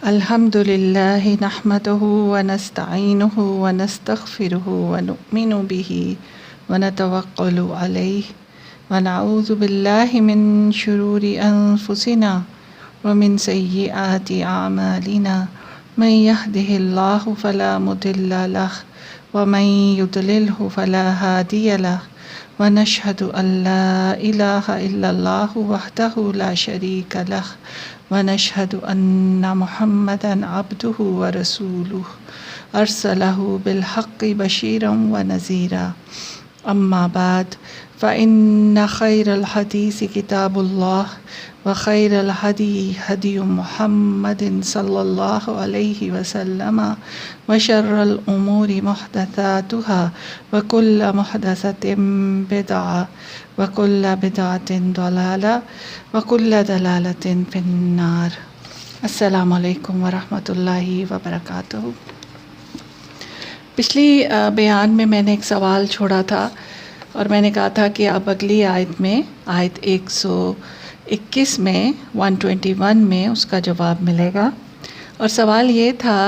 الحمد للہ نحمده ونستعینه ونستغفره ونؤمن به ونتوکل علیہ ونعوذ باللہ من شرور انفسنا ومن سیئات اعمالنا من يهده اللہ فلا مضل له ومن يضلله فلا هادی له ونشهد ان لا الہ الا اللہ وحدہ لا شریک له ونشهد ان محمدا عبده ورسوله ارسلہ بالحق بشیرا ونذیرا اما بعد فإن خیر الحدیث کتاب اللہ وخیر الہدی ہدی محمد صلی اللہ علیہ وسلم وشر الامور محدثاتها وکل محدثۃ بدعہ وکل بدعۃ ضلالہ وکل ضلالۃ فی النار۔ السلام علیکم ورحمۃ اللہ وبرکاتہ۔ پچھلی بیان میں نے ایک سوال چھوڑا تھا اور میں نے کہا تھا کہ اب اگلی آیت میں آیت 121 میں 121 میں اس کا جواب ملے گا، اور سوال یہ تھا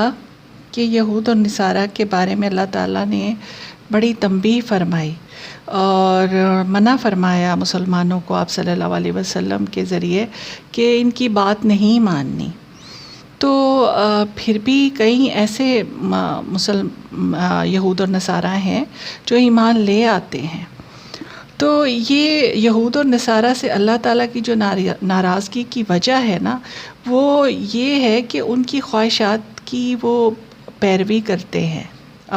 کہ یہود اور نصارہ کے بارے میں اللہ تعالیٰ نے بڑی تنبیہ فرمائی اور منع فرمایا مسلمانوں کو آپ صلی اللہ علیہ وسلم کے ذریعے کہ ان کی بات نہیں ماننی۔ تو پھر بھی کئی ایسے یہود اور نصارہ ہیں جو ایمان لے آتے ہیں۔ تو یہ یہود اور نصارہ سے اللہ تعالیٰ کی جو ناراضگی کی وجہ ہے نا، وہ یہ ہے کہ ان کی خواہشات کی وہ پیروی کرتے ہیں،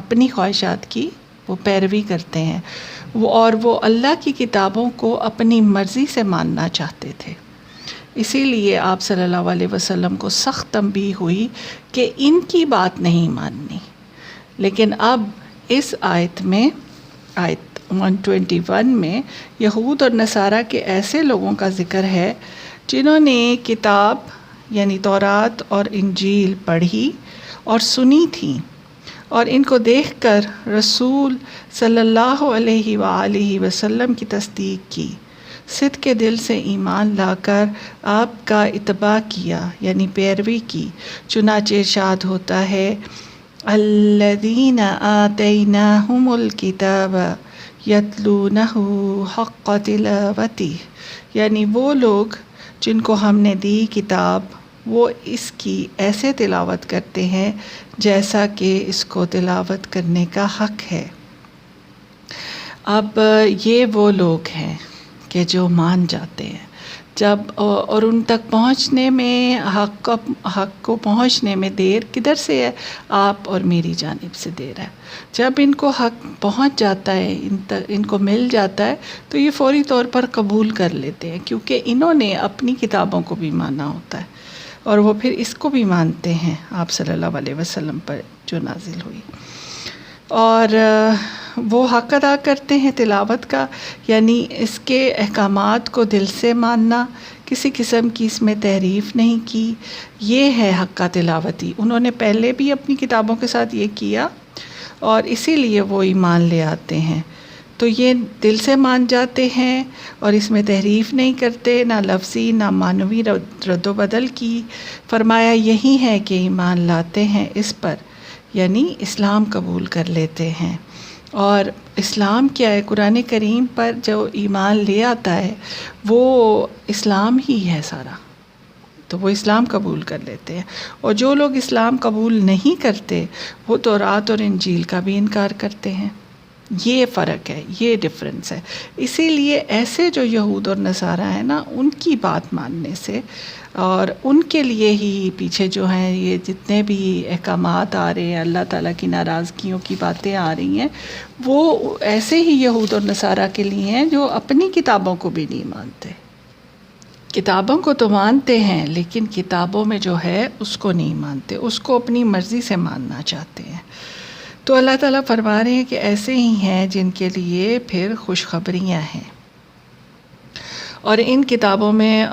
اپنی خواہشات کی وہ پیروی کرتے ہیں، وہ اللہ کی کتابوں کو اپنی مرضی سے ماننا چاہتے تھے۔ اسی لیے آپ صلی اللہ علیہ وسلم کو سخت تنبیہ ہوئی کہ ان کی بات نہیں ماننی۔ لیکن اب اس آیت میں، آیت 121 میں، یہود اور نصارہ کے ایسے لوگوں کا ذکر ہے جنہوں نے کتاب یعنی تورات اور انجیل پڑھی اور سنی تھی، اور ان کو دیکھ کر رسول صلی اللہ علیہ وآلہ وسلم کی تصدیق کی، صدق کے دل سے ایمان لا کر آپ کا اتباع کیا یعنی پیروی کی۔ چنانچہ ارشاد ہوتا ہے الذین آتیناہم الکتاب یتلونہ حق تلاوتہ، یعنی وہ لوگ جن کو ہم نے دی کتاب وہ اس کی ایسے تلاوت کرتے ہیں جیسا کہ اس کو تلاوت کرنے کا حق ہے۔ اب یہ وہ لوگ ہیں کہ جو مان جاتے ہیں جب، اور ان تک پہنچنے میں حق کو پہنچنے میں دیر کدھر سے ہے؟ آپ اور میری جانب سے دیر ہے۔ جب ان کو حق پہنچ جاتا ہے، ان کو مل جاتا ہے، تو یہ فوری طور پر قبول کر لیتے ہیں، کیونکہ انہوں نے اپنی کتابوں کو بھی مانا ہوتا ہے اور وہ پھر اس کو بھی مانتے ہیں آپ صلی اللہ علیہ وسلم پر جو نازل ہوئی، اور وہ حق ادا کرتے ہیں تلاوت کا، یعنی اس کے احکامات کو دل سے ماننا، کسی قسم کی اس میں تحریف نہیں کی، یہ ہے حق کا تلاوتی۔ انہوں نے پہلے بھی اپنی کتابوں کے ساتھ یہ کیا اور اسی لیے وہ ایمان لے آتے ہیں۔ تو یہ دل سے مان جاتے ہیں اور اس میں تحریف نہیں کرتے، نہ لفظی نہ معنوی رد و بدل کی۔ فرمایا یہی ہے کہ ایمان لاتے ہیں اس پر، یعنی اسلام قبول کر لیتے ہیں۔ اور اسلام کیا ہے؟ قرآن کریم پر جو ایمان لے آتا ہے وہ اسلام ہی ہے سارا، تو وہ اسلام قبول کر لیتے ہیں۔ اور جو لوگ اسلام قبول نہیں کرتے وہ تورات اور انجیل کا بھی انکار کرتے ہیں۔ یہ فرق ہے، یہ ڈفرنس ہے۔ اسی لیے ایسے جو یہود اور نصارہ ہیں نا، ان کی بات ماننے سے اور ان کے لیے ہی پیچھے جو ہیں یہ جتنے بھی احکامات آ رہے ہیں، اللہ تعالیٰ کی ناراضگیوں کی باتیں آ رہی ہیں، وہ ایسے ہی یہود اور نصارہ کے لیے ہیں جو اپنی کتابوں کو بھی نہیں مانتے۔ کتابوں کو تو مانتے ہیں لیکن کتابوں میں جو ہے اس کو نہیں مانتے، اس کو اپنی مرضی سے ماننا چاہتے ہیں۔ تو اللہ تعالیٰ فرما رہے ہیں کہ ایسے ہی ہیں جن کے لیے پھر خوشخبریاں ہیں۔ اور ان کتابوں میں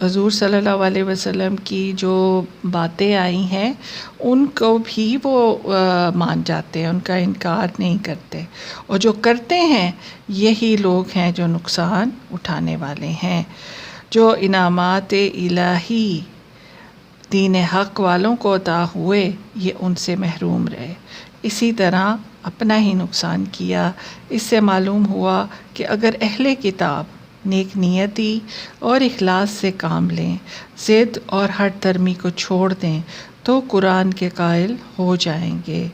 حضور صلی اللہ علیہ وسلم کی جو باتیں آئی ہیں ان کو بھی وہ مان جاتے ہیں، ان کا انکار نہیں کرتے، اور جو کرتے ہیں یہی لوگ ہیں جو نقصان اٹھانے والے ہیں۔ جو انعامات الہی دین حق والوں کو عطا ہوئے یہ ان سے محروم رہے، اسی طرح اپنا ہی نقصان کیا۔ اس سے معلوم ہوا کہ اگر اہل کتاب نیک نیتی اور اخلاص سے کام لیں، ضد اور ہٹ درمی کو چھوڑ دیں تو قرآن کے قائل ہو جائیں گے،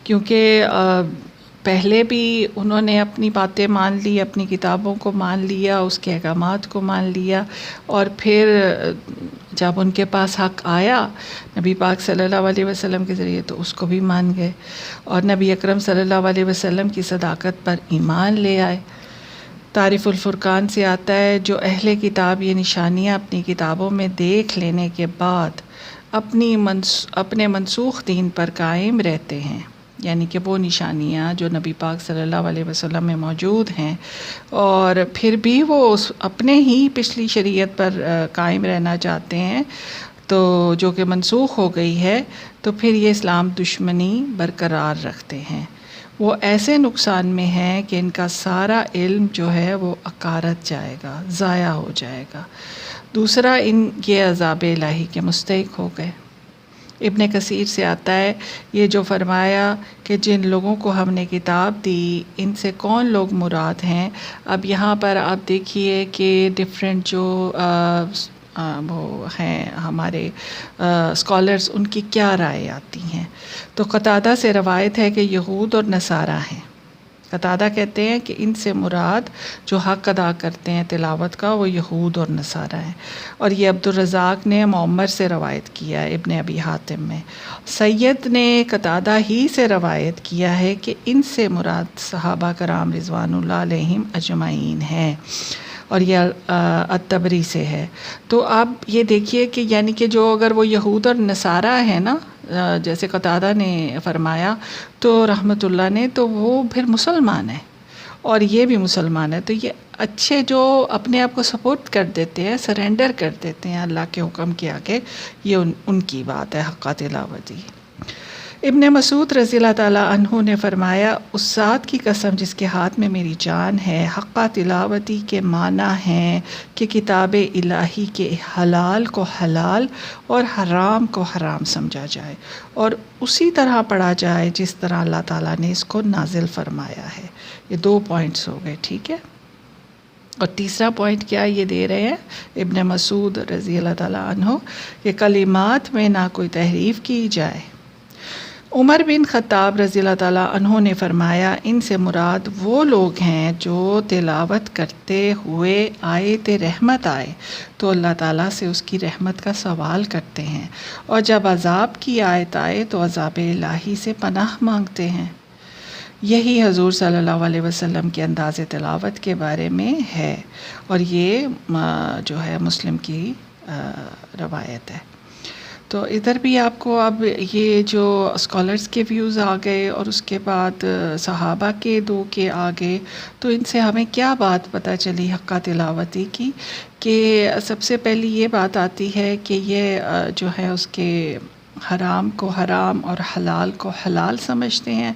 کیونکہ پہلے بھی انہوں نے اپنی باتیں مان لی، اپنی کتابوں کو مان لیا، اس کے احکامات کو مان لیا، اور پھر جب ان کے پاس حق آیا نبی پاک صلی اللہ علیہ وسلم کے ذریعے تو اس کو بھی مان گئے، اور نبی اکرم صلی اللہ علیہ وسلم کی صداقت پر ایمان لے آئے۔ تعریف الفرقان سے آتا ہے، جو اہل کتاب یہ نشانیاں اپنی کتابوں میں دیکھ لینے کے بعد اپنے منسوخ دین پر قائم رہتے ہیں، یعنی کہ وہ نشانیاں جو نبی پاک صلی اللہ علیہ وسلم میں موجود ہیں، اور پھر بھی وہ اپنے ہی پچھلی شریعت پر قائم رہنا چاہتے ہیں، تو جو کہ منسوخ ہو گئی ہے، تو پھر یہ اسلام دشمنی برقرار رکھتے ہیں۔ وہ ایسے نقصان میں ہیں کہ ان کا سارا علم جو ہے وہ اکارت جائے گا، ضائع ہو جائے گا۔ دوسرا، یہ عذاب الہی کے مستحق ہو گئے۔ ابن کثیر سے آتا ہے، یہ جو فرمایا کہ جن لوگوں کو ہم نے کتاب دی، ان سے کون لوگ مراد ہیں؟ اب یہاں پر آپ دیکھیے کہ ڈفرینٹ جو وہ ہیں ہمارے اسکالرز، ان کی کیا رائے آتی ہیں۔ تو قتادہ سے روایت ہے کہ یہود اور نصارہ ہیں۔ قتادہ کہتے ہیں کہ ان سے مراد جو حق ادا کرتے ہیں تلاوت کا وہ یہود اور نصارہ ہیں، اور یہ عبدالرزاق نے معمر سے روایت کیا ہے ابن ابی حاتم میں۔ سید نے قتادہ ہی سے روایت کیا ہے کہ ان سے مراد صحابہ کرام رضوان اللہ علیہم اجمعین ہیں، اور یہ الطبری سے ہے۔ تو آپ یہ دیکھیے کہ یعنی کہ جو اگر وہ یہود اور نصارہ ہیں نا، جیسے قتادہ نے فرمایا تو رحمت اللہ نے، تو وہ پھر مسلمان ہیں، اور یہ بھی مسلمان ہے، تو یہ اچھے جو اپنے آپ کو سپورٹ کر دیتے ہیں، سرنڈر کر دیتے ہیں اللہ کے حکم کے آگے، یہ ان کی بات ہے حق تلاوتی۔ ابن مسعود رضی اللہ تعالیٰ عنہ نے فرمایا، اس ذات کی قسم جس کے ہاتھ میں میری جان ہے، حق تلاوتی کے معنی ہیں کہ کتاب الہی کے حلال کو حلال اور حرام کو حرام سمجھا جائے، اور اسی طرح پڑھا جائے جس طرح اللہ تعالیٰ نے اس کو نازل فرمایا ہے۔ یہ 2 پوائنٹس ہو گئے، ٹھیک ہے۔ اور تیسرا پوائنٹ کیا یہ دے رہے ہیں ابن مسعود رضی اللہ تعالیٰ عنہ، کہ کلمات میں نہ کوئی تحریف کی جائے۔ عمر بن خطاب رضی اللہ تعالیٰ عنہ نے فرمایا، ان سے مراد وہ لوگ ہیں جو تلاوت کرتے ہوئے آیت رحمت آئے تو اللہ تعالیٰ سے اس کی رحمت کا سوال کرتے ہیں، اور جب عذاب کی آیت آئے تو عذاب الہی سے پناہ مانگتے ہیں۔ یہی حضور صلی اللہ علیہ وسلم کے انداز تلاوت کے بارے میں ہے، اور یہ جو ہے مسلم کی روایت ہے۔ تو ادھر بھی آپ کو اب یہ جو اسکالرز کے ویوز آ گئے، اور اس کے بعد صحابہ کے 2 کے آگے، تو ان سے ہمیں کیا بات پتہ چلی حق تلاوتی کی، کہ سب سے پہلی یہ بات آتی ہے کہ یہ جو ہے اس کے حرام کو حرام اور حلال کو حلال سمجھتے ہیں۔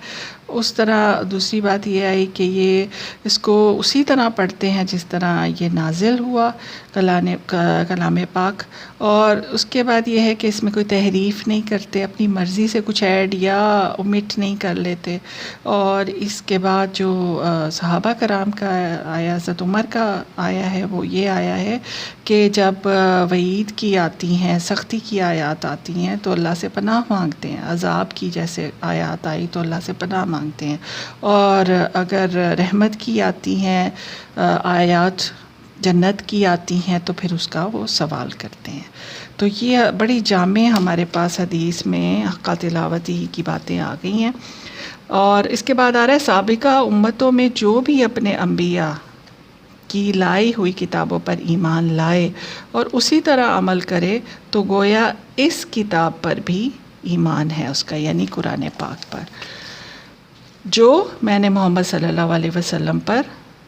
اس طرح دوسری بات یہ آئی کہ یہ اس کو اسی طرح پڑھتے ہیں جس طرح یہ نازل ہوا کلام پاک، اور اس کے بعد یہ ہے کہ اس میں کوئی تحریف نہیں کرتے، اپنی مرضی سے کچھ ایڈ یا omit نہیں کر لیتے۔ اور اس کے بعد جو صحابہ کرام کا آیا، حضرت عمر کا آیا ہے، وہ یہ آیا ہے کہ جب وعید کی آتی ہیں، سختی کی آیات آتی ہیں تو اللہ سے پناہ مانگتے ہیں، عذاب کی جیسے آیات آئی تو اللہ سے پناہ مانگتے ہیں، اور اگر رحمت کی آتی ہیں آیات، جنت کی آتی ہیں، تو پھر اس کا وہ سوال کرتے ہیں۔ تو یہ بڑی جامع ہمارے پاس حدیث میں حق تلاوتی کی باتیں آ گئی ہیں۔ اور اس کے بعد آ رہا ہے، سابقہ امتوں میں جو بھی اپنے انبیاء کی لائی ہوئی کتابوں پر ایمان لائے اور اسی طرح عمل کرے تو گویا اس کتاب پر بھی ایمان ہے اس کا، یعنی قرآن پاک پر، جو میں نے محمد صلی اللہ علیہ وسلم پر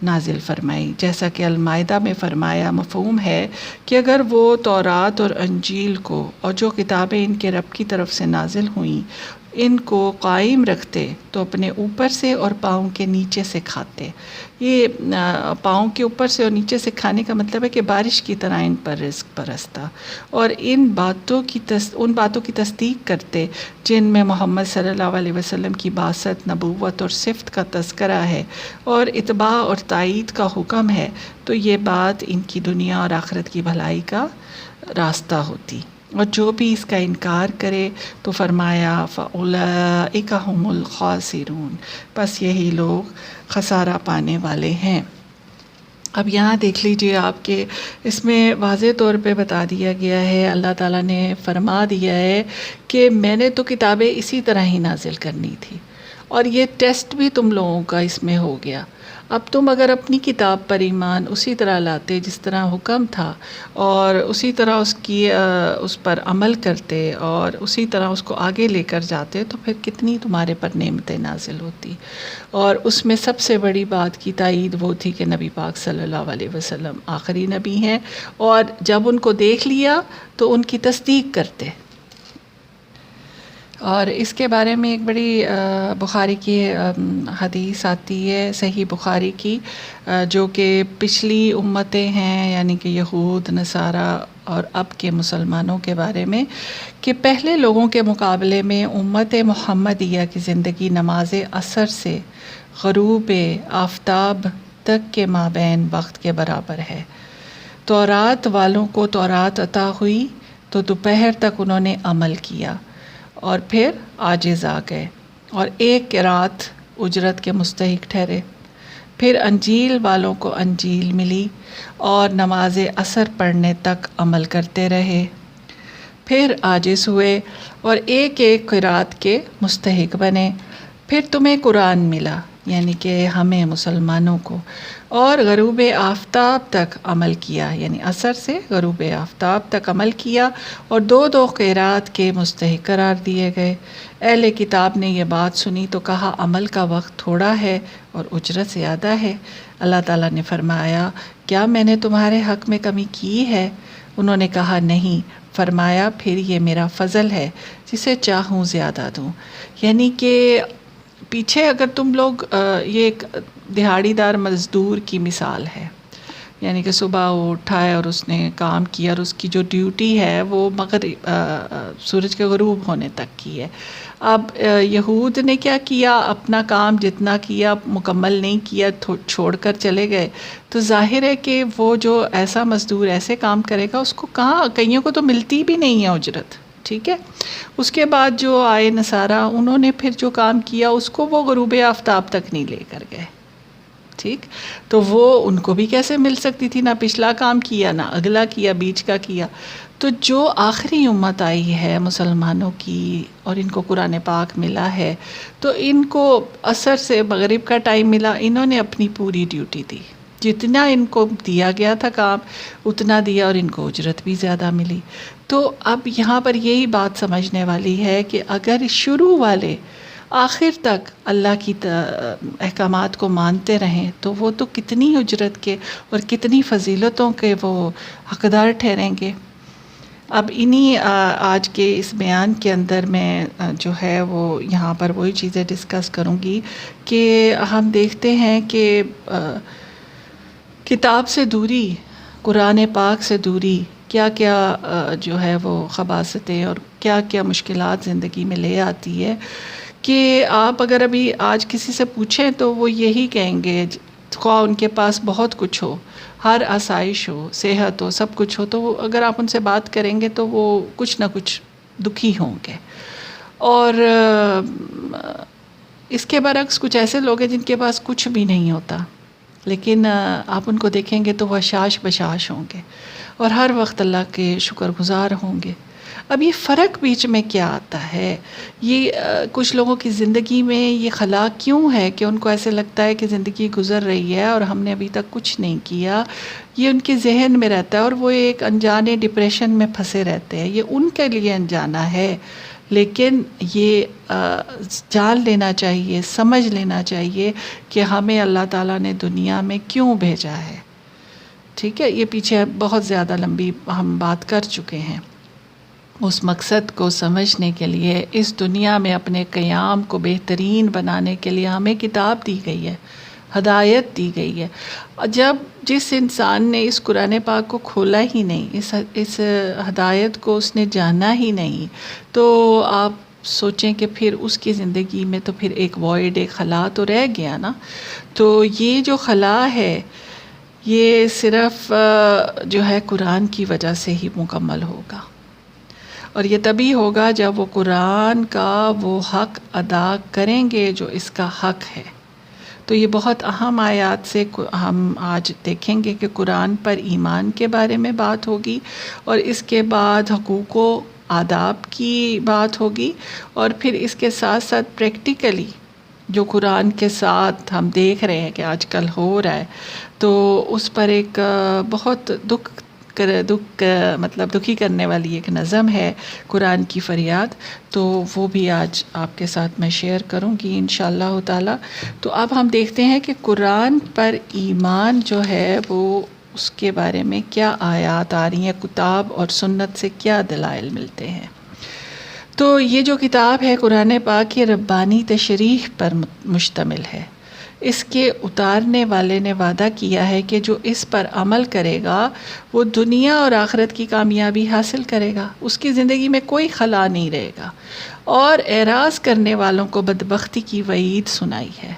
نازل فرمائی۔ جیسا کہ المائدہ میں فرمایا، مفہوم ہے کہ اگر وہ تورات اور انجیل کو اور جو کتابیں ان کے رب کی طرف سے نازل ہوئیں ان کو قائم رکھتے تو اپنے اوپر سے اور پاؤں کے نیچے سے کھاتے. یہ پاؤں کے اوپر سے اور نیچے سے کھانے کا مطلب ہے کہ بارش کی طرح ان پر رزق برستا، اور ان باتوں کی تصدیق کرتے جن میں محمد صلی اللہ علیہ وسلم کی بعثت، نبوت اور صفت کا تذکرہ ہے اور اتباع اور تائید کا حکم ہے، تو یہ بات ان کی دنیا اور آخرت کی بھلائی کا راستہ ہوتی. اور جو بھی اس کا انکار کرے تو فرمایا فَأُولَئِكَ هُمُ الْخَاسِرُونَ، بس یہی لوگ خسارہ پانے والے ہیں. اب یہاں دیکھ لیجئے آپ کے اس میں واضح طور پہ بتا دیا گیا ہے، اللہ تعالیٰ نے فرما دیا ہے کہ میں نے تو کتابیں اسی طرح ہی نازل کرنی تھی، اور یہ ٹیسٹ بھی تم لوگوں کا اس میں ہو گیا. اب تم اگر اپنی کتاب پر ایمان اسی طرح لاتے جس طرح حکم تھا، اور اسی طرح اس پر عمل کرتے اور اسی طرح اس کو آگے لے کر جاتے، تو پھر کتنی تمہارے پر نعمتیں نازل ہوتی. اور اس میں سب سے بڑی بات کی تائید وہ تھی کہ نبی پاک صلی اللہ علیہ وسلم آخری نبی ہیں، اور جب ان کو دیکھ لیا تو ان کی تصدیق کرتے. اور اس کے بارے میں ایک بڑی بخاری کی حدیث آتی ہے، صحیح بخاری کی، جو کہ پچھلی امتیں ہیں یعنی کہ یہود، نصارہ اور اب کے مسلمانوں کے بارے میں، کہ پہلے لوگوں کے مقابلے میں امت محمدیہ کی زندگی نماز عصر سے غروب آفتاب تک کے مابین وقت کے برابر ہے. تورات والوں کو تورات عطا ہوئی تو دوپہر تک انہوں نے عمل کیا اور پھر عاجز آ گئے اور ایک قرات اجرت کے مستحق ٹھہرے. پھر انجیل والوں کو انجیل ملی اور نماز عصر پڑھنے تک عمل کرتے رہے، پھر عاجز ہوئے اور ایک ایک قرات کے مستحق بنے. پھر تمہیں قرآن ملا یعنی کہ ہمیں مسلمانوں کو، اور غروب آفتاب تک عمل کیا، یعنی عصر سے غروب آفتاب تک عمل کیا اور دو دو قرات کے مستحق قرار دیے گئے. اہل کتاب نے یہ بات سنی تو کہا عمل کا وقت تھوڑا ہے اور اجرت زیادہ ہے. اللہ تعالیٰ نے فرمایا کیا میں نے تمہارے حق میں کمی کی ہے؟ انہوں نے کہا نہیں. فرمایا پھر یہ میرا فضل ہے، جسے چاہوں زیادہ دوں. یعنی کہ پیچھے اگر تم لوگ یہ ایک دہاڑی دار مزدور کی مثال ہے، یعنی کہ صبح وہ اٹھا ہے اور اس نے کام کیا اور اس کی جو ڈیوٹی ہے وہ مغرب سورج کے غروب ہونے تک کی ہے. اب یہود نے کیا کیا، اپنا کام جتنا کیا مکمل نہیں کیا، چھوڑ کر چلے گئے. تو ظاہر ہے کہ وہ جو ایسا مزدور ایسے کام کرے گا اس کو کہاں، کئیوں کو تو ملتی بھی نہیں ہے اجرت، ٹھیک ہے. اس کے بعد جو آئے نصارہ، انہوں نے پھر جو کام کیا اس کو وہ غروب آفتاب تک نہیں لے کر گئے، ٹھیک. تو وہ ان کو بھی کیسے مل سکتی تھی، نہ پچھلا کام کیا نہ اگلا کیا، بیچ کا کیا. تو جو آخری امت آئی ہے مسلمانوں کی اور ان کو قرآن پاک ملا ہے، تو ان کو عصر سے مغرب کا ٹائم ملا، انہوں نے اپنی پوری ڈیوٹی دی، جتنا ان کو دیا گیا تھا کام اتنا دیا اور ان کو اجرت بھی زیادہ ملی. تو اب یہاں پر یہی بات سمجھنے والی ہے کہ اگر شروع والے آخر تک اللہ کی احکامات کو مانتے رہیں تو وہ تو کتنی اجرت کے اور کتنی فضیلتوں کے وہ حقدار ٹھہریں گے. اب انہی آج کے اس بیان کے اندر میں جو ہے وہ یہاں پر وہی چیزیں ڈسکس کروں گی کہ ہم دیکھتے ہیں کہ کتاب سے دوری، قرآن پاک سے دوری کیا کیا جو ہے وہ خباثتیں اور کیا کیا مشکلات زندگی میں لے آتی ہے. کہ آپ اگر ابھی آج کسی سے پوچھیں تو وہ یہی کہیں گے، خواہ ان کے پاس بہت کچھ ہو، ہر آسائش ہو، صحت ہو، سب کچھ ہو، تو وہ اگر آپ ان سے بات کریں گے تو وہ کچھ نہ کچھ دکھی ہوں گے. اور اس کے برعکس کچھ ایسے لوگ ہیں جن کے پاس کچھ بھی نہیں ہوتا، لیکن آپ ان کو دیکھیں گے تو وہ حشاش بشاش ہوں گے اور ہر وقت اللہ کے شکر گزار ہوں گے. اب یہ فرق بیچ میں کیا آتا ہے، یہ کچھ لوگوں کی زندگی میں یہ خلا کیوں ہے کہ ان کو ایسے لگتا ہے کہ زندگی گزر رہی ہے اور ہم نے ابھی تک کچھ نہیں کیا، یہ ان کے ذہن میں رہتا ہے اور وہ ایک انجانے ڈپریشن میں پھنسے رہتے ہیں. یہ ان کے لیے انجانا ہے، لیکن یہ جان لینا چاہیے، سمجھ لینا چاہیے کہ ہمیں اللہ تعالیٰ نے دنیا میں کیوں بھیجا ہے. ٹھیک ہے، یہ پیچھے بہت زیادہ لمبی ہم بات کر چکے ہیں. اس مقصد کو سمجھنے کے لیے، اس دنیا میں اپنے قیام کو بہترین بنانے کے لیے ہمیں کتاب دی گئی ہے، ہدایت دی گئی ہے۔ جب جس انسان نے اس قرآن پاک کو کھولا ہی نہیں، اس ہدایت کو اس نے جانا ہی نہیں، تو آپ سوچیں کہ پھر اس کی زندگی میں تو پھر ایک وائڈ، ایک خلا تو رہ گیا نا۔ تو یہ جو خلا ہے یہ صرف جو ہے قرآن کی وجہ سے ہی مکمل ہوگا، اور یہ تبھی ہوگا جب وہ قرآن کا وہ حق ادا کریں گے جو اس کا حق ہے۔ تو یہ بہت اہم آیات سے ہم آج دیکھیں گے کہ قرآن پر ایمان کے بارے میں بات ہوگی، اور اس کے بعد حقوق و آداب کی بات ہوگی، اور پھر اس کے ساتھ ساتھ پریکٹیکلی جو قرآن کے ساتھ ہم دیکھ رہے ہیں کہ آج کل ہو رہا ہے، تو اس پر ایک بہت دکھی کرنے والی ایک نظم ہے قرآن کی فریاد، تو وہ بھی آج آپ کے ساتھ میں شیئر کروں گی انشاءاللہ تعالی۔ تو اب ہم دیکھتے ہیں کہ قرآن پر ایمان جو ہے وہ اس کے بارے میں کیا آیات آ رہی ہیں، کتاب اور سنت سے کیا دلائل ملتے ہیں۔ تو یہ جو کتاب ہے قرآن پاک، یہ ربانی تشریح پر مشتمل ہے۔ اس کے اتارنے والے نے وعدہ کیا ہے کہ جو اس پر عمل کرے گا وہ دنیا اور آخرت کی کامیابی حاصل کرے گا، اس کی زندگی میں کوئی خلا نہیں رہے گا، اور اعراض کرنے والوں کو بدبختی کی وعید سنائی ہے۔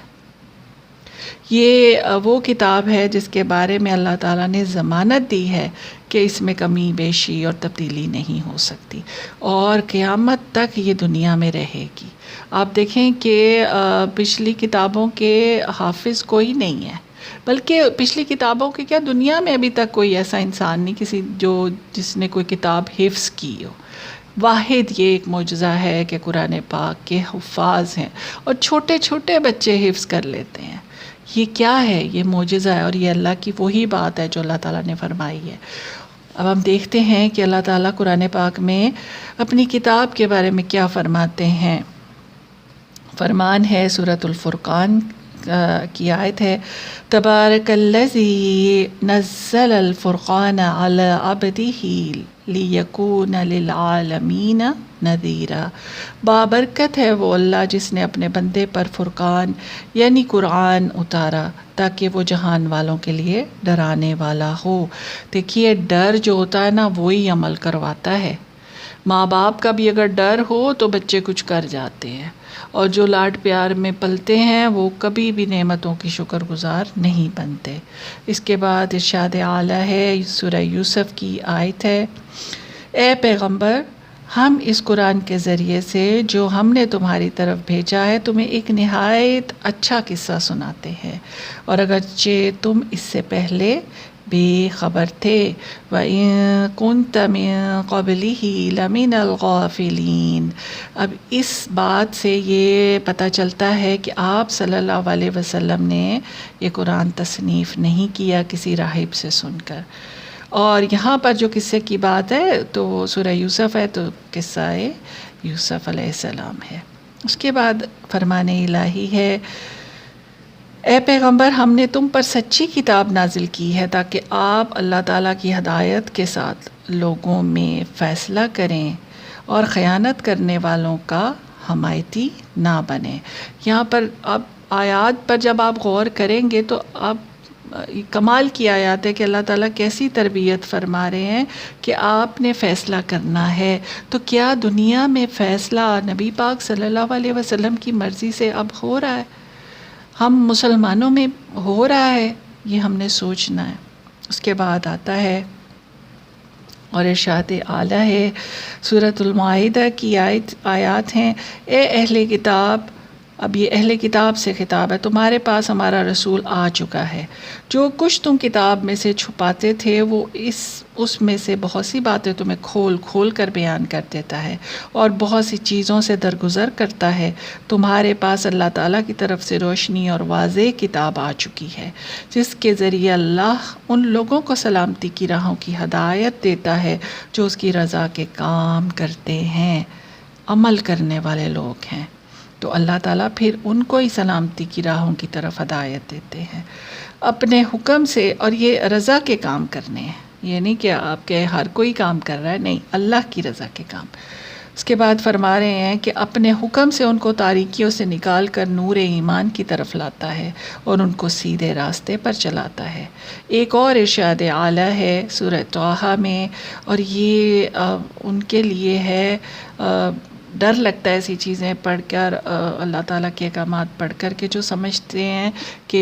یہ وہ کتاب ہے جس کے بارے میں اللہ تعالیٰ نے ضمانت دی ہے کہ اس میں کمی بیشی اور تبدیلی نہیں ہو سکتی، اور قیامت تک یہ دنیا میں رہے گی۔ آپ دیکھیں کہ پچھلی کتابوں کے حافظ کوئی نہیں ہے، بلکہ پچھلی کتابوں کے کیا، دنیا میں ابھی تک کوئی ایسا انسان نہیں جس نے کوئی کتاب حفظ کی ہو۔ واحد یہ ایک معجزہ ہے کہ قرآن پاک کے حفاظ ہیں، اور چھوٹے چھوٹے بچے حفظ کر لیتے ہیں۔ یہ کیا ہے؟ یہ معجزہ ہے، اور یہ اللہ کی وہی بات ہے جو اللہ تعالیٰ نے فرمائی ہے۔ اب ہم دیکھتے ہیں کہ اللہ تعالیٰ قرآن پاک میں اپنی کتاب کے بارے میں کیا فرماتے ہیں۔ فرمان ہے سورۃ الفرقان کی آیت ہے، تبارک الذی نزل الفرقان علی عبدہ لیکون للعالمین نذیرا۔ بابرکت ہے وہ اللہ جس نے اپنے بندے پر فرقان یعنی قرآن اتارا تاکہ وہ جہان والوں کے لیے ڈرانے والا ہو۔ دیکھیے ڈر جو ہوتا ہے نا وہی عمل کرواتا ہے۔ ماں باپ کا بھی اگر ڈر ہو تو بچے کچھ کر جاتے ہیں، اور جو لاڈ پیار میں پلتے ہیں وہ کبھی بھی نعمتوں کی شکر گزار نہیں بنتے۔ اس کے بعد ارشاد اعلیٰ ہے، سورہ یوسف کی آیت ہے، اے پیغمبر ہم اس قرآن کے ذریعے سے جو ہم نے تمہاری طرف بھیجا ہے تمہیں ایک نہایت اچھا قصہ سناتے ہیں، اور اگرچہ تم اس سے پہلے بے خبر تھے، وَإِن كُنتَ مِن قَبْلِهِ لَمِنَ الْغَافِلِينَ۔ اب اس بات سے یہ پتہ چلتا ہے کہ آپ صلی اللہ علیہ وسلم نے یہ قرآن تصنیف نہیں کیا کسی راہب سے سن کر۔ اور یہاں پر جو قصے کی بات ہے تو سورہ یوسف ہے، تو قصہ یوسف علیہ السلام ہے۔ اس کے بعد فرمان الہی ہے، اے پیغمبر ہم نے تم پر سچی کتاب نازل کی ہے تاکہ آپ اللہ تعالیٰ کی ہدایت کے ساتھ لوگوں میں فیصلہ کریں اور خیانت کرنے والوں کا حمایتی نہ بنیں۔ یہاں پر اب آیات پر جب آپ غور کریں گے تو اب کمال کی آیات ہے کہ اللہ تعالیٰ کیسی تربیت فرما رہے ہیں کہ آپ نے فیصلہ کرنا ہے۔ تو کیا دنیا میں فیصلہ نبی پاک صلی اللہ علیہ وسلم کی مرضی سے اب ہو رہا ہے؟ ہم مسلمانوں میں ہو رہا ہے؟ یہ ہم نے سوچنا ہے۔ اس کے بعد آتا ہے اور ارشاد اعلیٰ ہے، سورۃ المائدہ کی آیات ہیں، اے اہل کتاب، اب یہ اہل کتاب سے خطاب ہے، تمہارے پاس ہمارا رسول آ چکا ہے، جو کچھ تم کتاب میں سے چھپاتے تھے وہ اس میں سے بہت سی باتیں تمہیں کھول کھول کر بیان کر دیتا ہے، اور بہت سی چیزوں سے درگزر کرتا ہے۔ تمہارے پاس اللہ تعالیٰ کی طرف سے روشنی اور واضح کتاب آ چکی ہے، جس کے ذریعے اللہ ان لوگوں کو سلامتی کی راہوں کی ہدایت دیتا ہے جو اس کی رضا کے کام کرتے ہیں، عمل کرنے والے لوگ ہیں۔ تو اللہ تعالیٰ پھر ان کو ہی سلامتی کی راہوں کی طرف ہدایت دیتے ہیں اپنے حکم سے، اور یہ رضا کے کام کرنے ہیں۔ یہ نہیں کہ آپ کے ہر کوئی کام کر رہا ہے، نہیں، اللہ کی رضا کے کام۔ اس کے بعد فرما رہے ہیں کہ اپنے حکم سے ان کو تاریکیوں سے نکال کر نور ایمان کی طرف لاتا ہے اور ان کو سیدھے راستے پر چلاتا ہے۔ ایک اور ارشاد اعلیٰ ہے سورہ طٰہٰ میں، اور یہ ان کے لیے ہے، ڈر لگتا ہے ایسی چیزیں پڑھ کر، اللہ تعالیٰ کے احکامات پڑھ کر، کہ جو سمجھتے ہیں کہ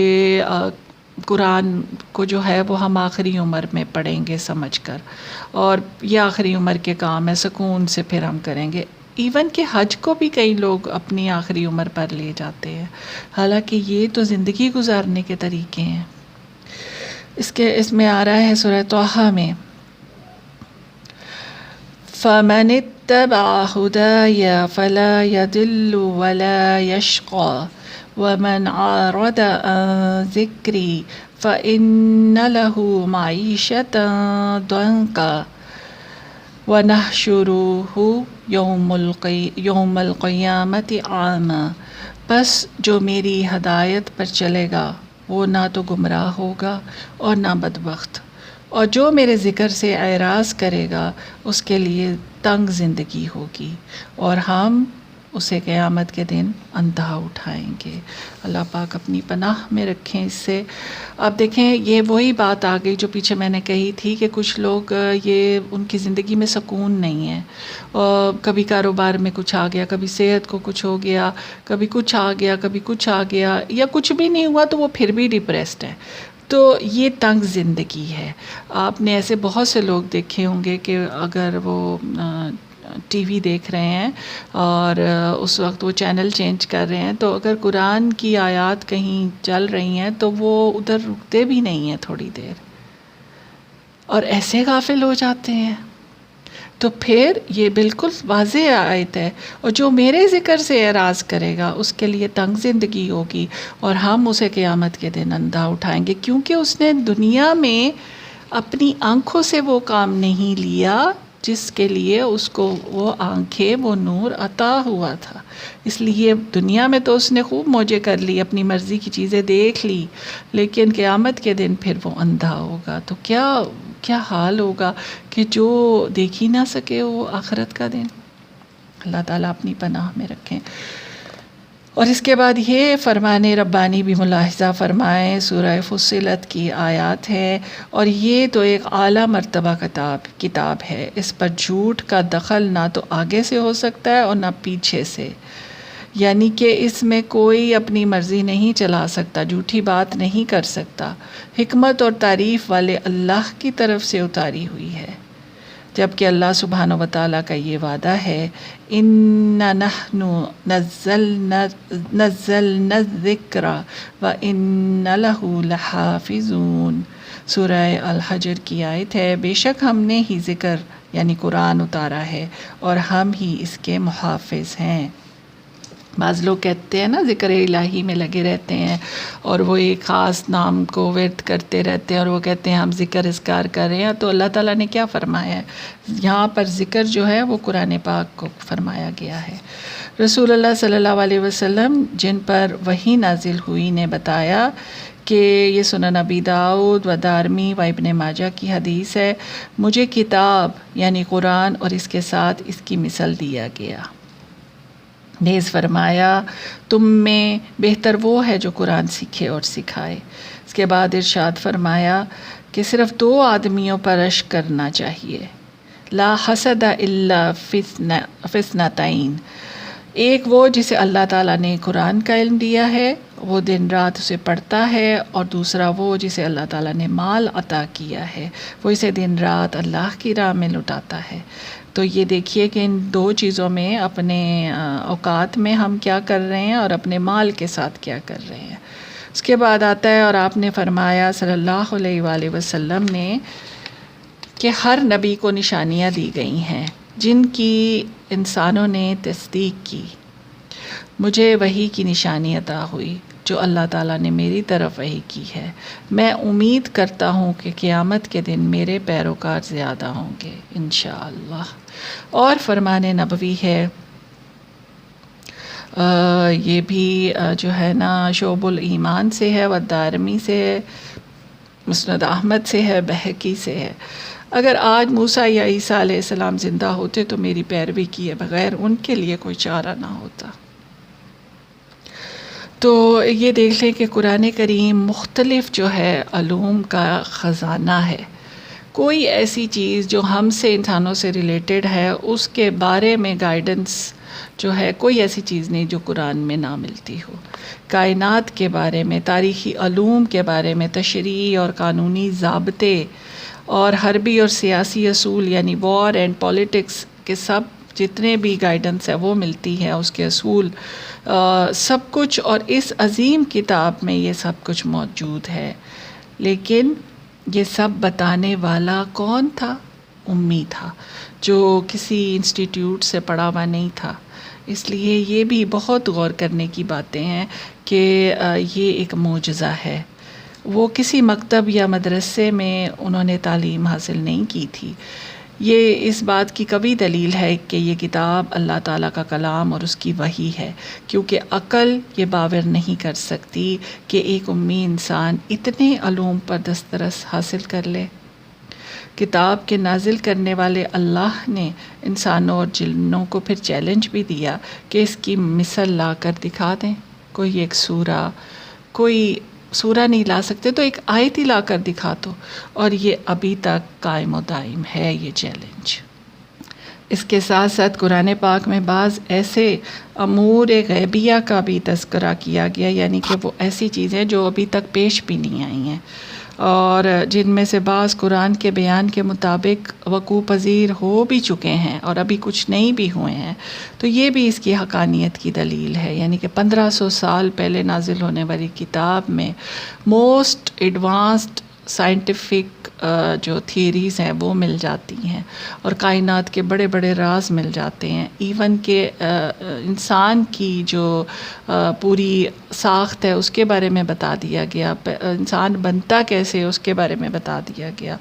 قرآن کو جو ہے وہ ہم آخری عمر میں پڑھیں گے سمجھ کر، اور یہ آخری عمر کے کام ہے، سکون سے پھر ہم کریں گے۔ ایون کہ حج کو بھی کئی لوگ اپنی آخری عمر پر لے جاتے ہیں، حالانکہ یہ تو زندگی گزارنے کے طریقے ہیں۔ اس میں آ رہا ہے سورہ طٰہٰ میں، فَمَنِ اتَّبَعَ هُدَايَ فَلَا يَضِلُّ وَلَا يَشْقَىٰ وَمَنْ أَعْرَضَ عَن ذِكْرِي فَإِنَّ لَهُ مَعِيشَةً ضَنكًا وَنَحْشُرُهُ يَوْمَ الْقِيَامَةِ أَعْمَىٰ۔ بس جو میری ہدایت پر چلے گا وہ نہ تو گمراہ ہوگا اور نہ بدبخت، اور جو میرے ذکر سے اعراض کرے گا اس کے لیے تنگ زندگی ہوگی، اور ہم اسے قیامت کے دن اندھا اٹھائیں گے۔ اللہ پاک اپنی پناہ میں رکھیں اس سے۔ اب دیکھیں، یہ وہی بات آ گئی جو پیچھے میں نے کہی تھی کہ کچھ لوگ یہ ان کی زندگی میں سکون نہیں ہے، اور کبھی کاروبار میں کچھ آ گیا، کبھی صحت کو کچھ ہو گیا، کبھی کچھ آ گیا، کبھی کچھ آ گیا، یا کچھ بھی نہیں ہوا تو وہ پھر بھی ڈپریسڈ ہے۔ تو یہ تنگ زندگی ہے۔ آپ نے ایسے بہت سے لوگ دیکھے ہوں گے کہ اگر وہ ٹی وی دیکھ رہے ہیں اور اس وقت وہ چینل چینج کر رہے ہیں، تو اگر قرآن کی آیات کہیں چل رہی ہیں تو وہ ادھر رکتے بھی نہیں ہیں تھوڑی دیر، اور ایسے غافل ہو جاتے ہیں۔ تو پھر یہ بالکل واضح آیت ہے، اور جو میرے ذکر سے اعراض کرے گا اس کے لیے تنگ زندگی ہوگی، اور ہم اسے قیامت کے دن اندھا اٹھائیں گے، کیونکہ اس نے دنیا میں اپنی آنکھوں سے وہ کام نہیں لیا جس کے لیے اس کو وہ آنکھیں، وہ نور عطا ہوا تھا۔ اس لیے دنیا میں تو اس نے خوب موجیں کر لی، اپنی مرضی کی چیزیں دیکھ لی، لیکن قیامت کے دن پھر وہ اندھا ہوگا۔ تو کیا حال ہوگا کہ جو دیکھ ہی نہ سکے وہ آخرت کا دن۔ اللہ تعالیٰ اپنی پناہ میں رکھیں۔ اور اس کے بعد یہ فرمان ربانی بھی ملاحظہ فرمائیں، سورہ فصلت کی آیات ہے، اور یہ تو ایک اعلیٰ مرتبہ کتاب ہے، اس پر جھوٹ کا دخل نہ تو آگے سے ہو سکتا ہے اور نہ پیچھے سے، یعنی کہ اس میں کوئی اپنی مرضی نہیں چلا سکتا، جھوٹی بات نہیں کر سکتا۔ حکمت اور تعریف والے اللہ کی طرف سے اتاری ہوئی ہے، جبکہ اللہ سبحانہ و تعالیٰ کا یہ وعدہ ہے، اِنَّا نَحْنُ نَزَّلْنَا الذِّكْرَ وَإِنَّا لَهُ لَحَافِظُونَ۔ سورہ الحجر کی آیت ہے، بے شک ہم نے ہی ذکر یعنی قرآن اتارا ہے اور ہم ہی اس کے محافظ ہیں۔ بعض لوگ کہتے ہیں نا ذکر الہی میں لگے رہتے ہیں اور وہ ایک خاص نام کو ورد کرتے رہتے ہیں اور وہ کہتے ہیں ہم ذکر اذکار کر رہے ہیں، تو اللہ تعالیٰ نے کیا فرمایا ہے یہاں پر؟ ذکر جو ہے وہ قرآن پاک کو فرمایا گیا ہے۔ رسول اللہ صلی اللہ علیہ وسلم جن پر وحی نازل ہوئی نے بتایا کہ یہ سنن ابی داؤد و دارمی و ابن ماجہ کی حدیث ہے، مجھے کتاب یعنی قرآن اور اس کے ساتھ اس کی مثل دیا گیا۔ نیز فرمایا تم میں بہتر وہ ہے جو قرآن سیکھے اور سکھائے۔ اس کے بعد ارشاد فرمایا کہ صرف 2 آدمیوں پر رشک کرنا چاہیے، لا حسد الا فی اثنتین، ایک وہ جسے اللہ تعالیٰ نے قرآن کا علم دیا ہے، وہ دن رات اسے پڑھتا ہے، اور دوسرا وہ جسے اللہ تعالیٰ نے مال عطا کیا ہے، وہ اسے دن رات اللہ کی راہ میں لٹاتا ہے۔ تو یہ دیکھیے کہ ان 2 چیزوں میں اپنے اوقات میں ہم کیا کر رہے ہیں اور اپنے مال کے ساتھ کیا کر رہے ہیں۔ اس کے بعد آتا ہے، اور آپ نے فرمایا صلی اللہ علیہ وآلہ وسلم نے کہ ہر نبی کو نشانیاں دی گئی ہیں جن کی انسانوں نے تصدیق کی، مجھے وحی کی نشانی عطا ہوئی جو اللہ تعالیٰ نے میری طرف وحی کی ہے، میں امید کرتا ہوں کہ قیامت کے دن میرے پیروکار زیادہ ہوں گے انشاءاللہ۔ اور فرمان نبوی ہے، یہ بھی جو ہے نا شعب الایمان سے ہے، و دارمی سے ہے، مسند احمد سے ہے، بہقی سے ہے۔ اگر آج موسیٰ یا عیسیٰ علیہ السلام زندہ ہوتے تو میری پیروی کیے بغیر ان کے لیے کوئی چارہ نہ ہوتا۔ تو یہ دیکھ لیں کہ قرآن کریم مختلف جو ہے علوم کا خزانہ ہے۔ کوئی ایسی چیز جو ہم سے انسانوں سے ریلیٹڈ ہے اس کے بارے میں گائیڈنس جو ہے کوئی ایسی چیز نہیں جو قرآن میں نہ ملتی ہو۔ کائنات کے بارے میں، تاریخی علوم کے بارے میں، تشریعی اور قانونی ضابطے اور حربی اور سیاسی اصول یعنی وار اینڈ پولیٹکس کے سب جتنے بھی گائیڈنس ہے وہ ملتی ہے، اس کے اصول سب کچھ، اور اس عظیم کتاب میں یہ سب کچھ موجود ہے۔ لیکن یہ سب بتانے والا کون تھا؟ امی تھا، جو کسی انسٹیٹیوٹ سے پڑھا ہوا نہیں تھا۔ اس لیے یہ بھی بہت غور کرنے کی باتیں ہیں کہ یہ ایک معجزہ ہے۔ وہ کسی مکتب یا مدرسے میں انہوں نے تعلیم حاصل نہیں کی تھی۔ یہ اس بات کی کبھی دلیل ہے کہ یہ کتاب اللہ تعالیٰ کا کلام اور اس کی وحی ہے، کیونکہ عقل یہ باور نہیں کر سکتی کہ ایک امی انسان اتنے علوم پر دسترس حاصل کر لے۔ کتاب کے نازل کرنے والے اللہ نے انسانوں اور جنوں کو پھر چیلنج بھی دیا کہ اس کی مثل لا کر دکھا دیں۔ کوئی ایک کوئی سورہ نہیں لا سکتے تو ایک آیت ہی لا کر دکھا دو، اور یہ ابھی تک قائم و دائم ہے یہ چیلنج۔ اس کے ساتھ ساتھ قرآن پاک میں بعض ایسے امور غیبیہ کا بھی تذکرہ کیا گیا، یعنی کہ وہ ایسی چیزیں جو ابھی تک پیش بھی نہیں آئی ہیں، اور جن میں سے بعض قرآن کے بیان کے مطابق وقوع پذیر ہو بھی چکے ہیں اور ابھی کچھ نہیں بھی ہوئے ہیں۔ تو یہ بھی اس کی حقانیت کی دلیل ہے، یعنی کہ 1500 سال پہلے نازل ہونے والی کتاب میں موسٹ ایڈوانسڈ سائنٹیفک جو تھیریز ہیں وہ مل جاتی ہیں، اور کائنات کے بڑے بڑے راز مل جاتے ہیں، ایون کہ انسان کی جو پوری ساخت ہے اس کے بارے میں بتا دیا گیا، انسان بنتا کیسے اس کے بارے میں بتا دیا گیا۔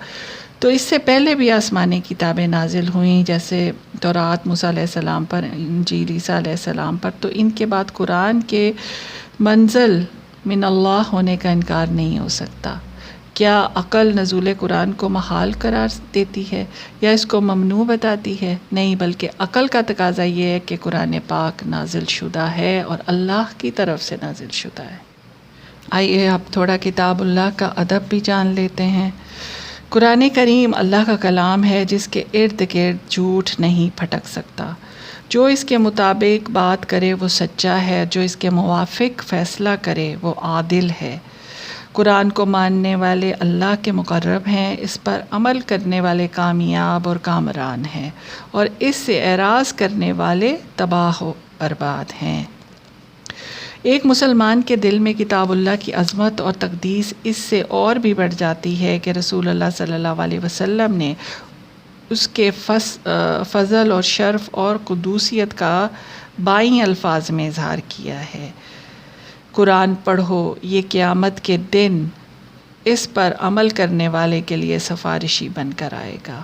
تو اس سے پہلے بھی آسمانی کتابیں نازل ہوئیں، جیسے تورات موسیٰ علیہ السلام پر، انجیل عیسیٰ علیہ السلام پر، تو ان کے بعد قرآن کے منزل من اللہ ہونے کا انکار نہیں ہو سکتا۔ کیا عقل نزول قرآن کو محال قرار دیتی ہے یا اس کو ممنوع بتاتی ہے؟ نہیں، بلکہ عقل کا تقاضا یہ ہے کہ قرآن پاک نازل شدہ ہے اور اللہ کی طرف سے نازل شدہ ہے۔ آئیے اب تھوڑا کتاب اللہ کا ادب بھی جان لیتے ہیں۔ قرآن کریم اللہ کا کلام ہے جس کے ارد گرد جھوٹ نہیں پھٹک سکتا۔ جو اس کے مطابق بات کرے وہ سچا ہے، جو اس کے موافق فیصلہ کرے وہ عادل ہے۔ قرآن کو ماننے والے اللہ کے مقرب ہیں، اس پر عمل کرنے والے کامیاب اور کامران ہیں، اور اس سے اعراض کرنے والے تباہ و برباد ہیں۔ ایک مسلمان کے دل میں کتاب اللہ کی عظمت اور تقدیس اس سے اور بھی بڑھ جاتی ہے کہ رسول اللہ صلی اللہ علیہ وسلم نے اس کے فضل اور شرف اور قدوسیت کا بائیں الفاظ میں اظہار کیا ہے۔ قرآن پڑھو، یہ قیامت کے دن اس پر عمل کرنے والے کے لیے سفارشی بن کر آئے گا۔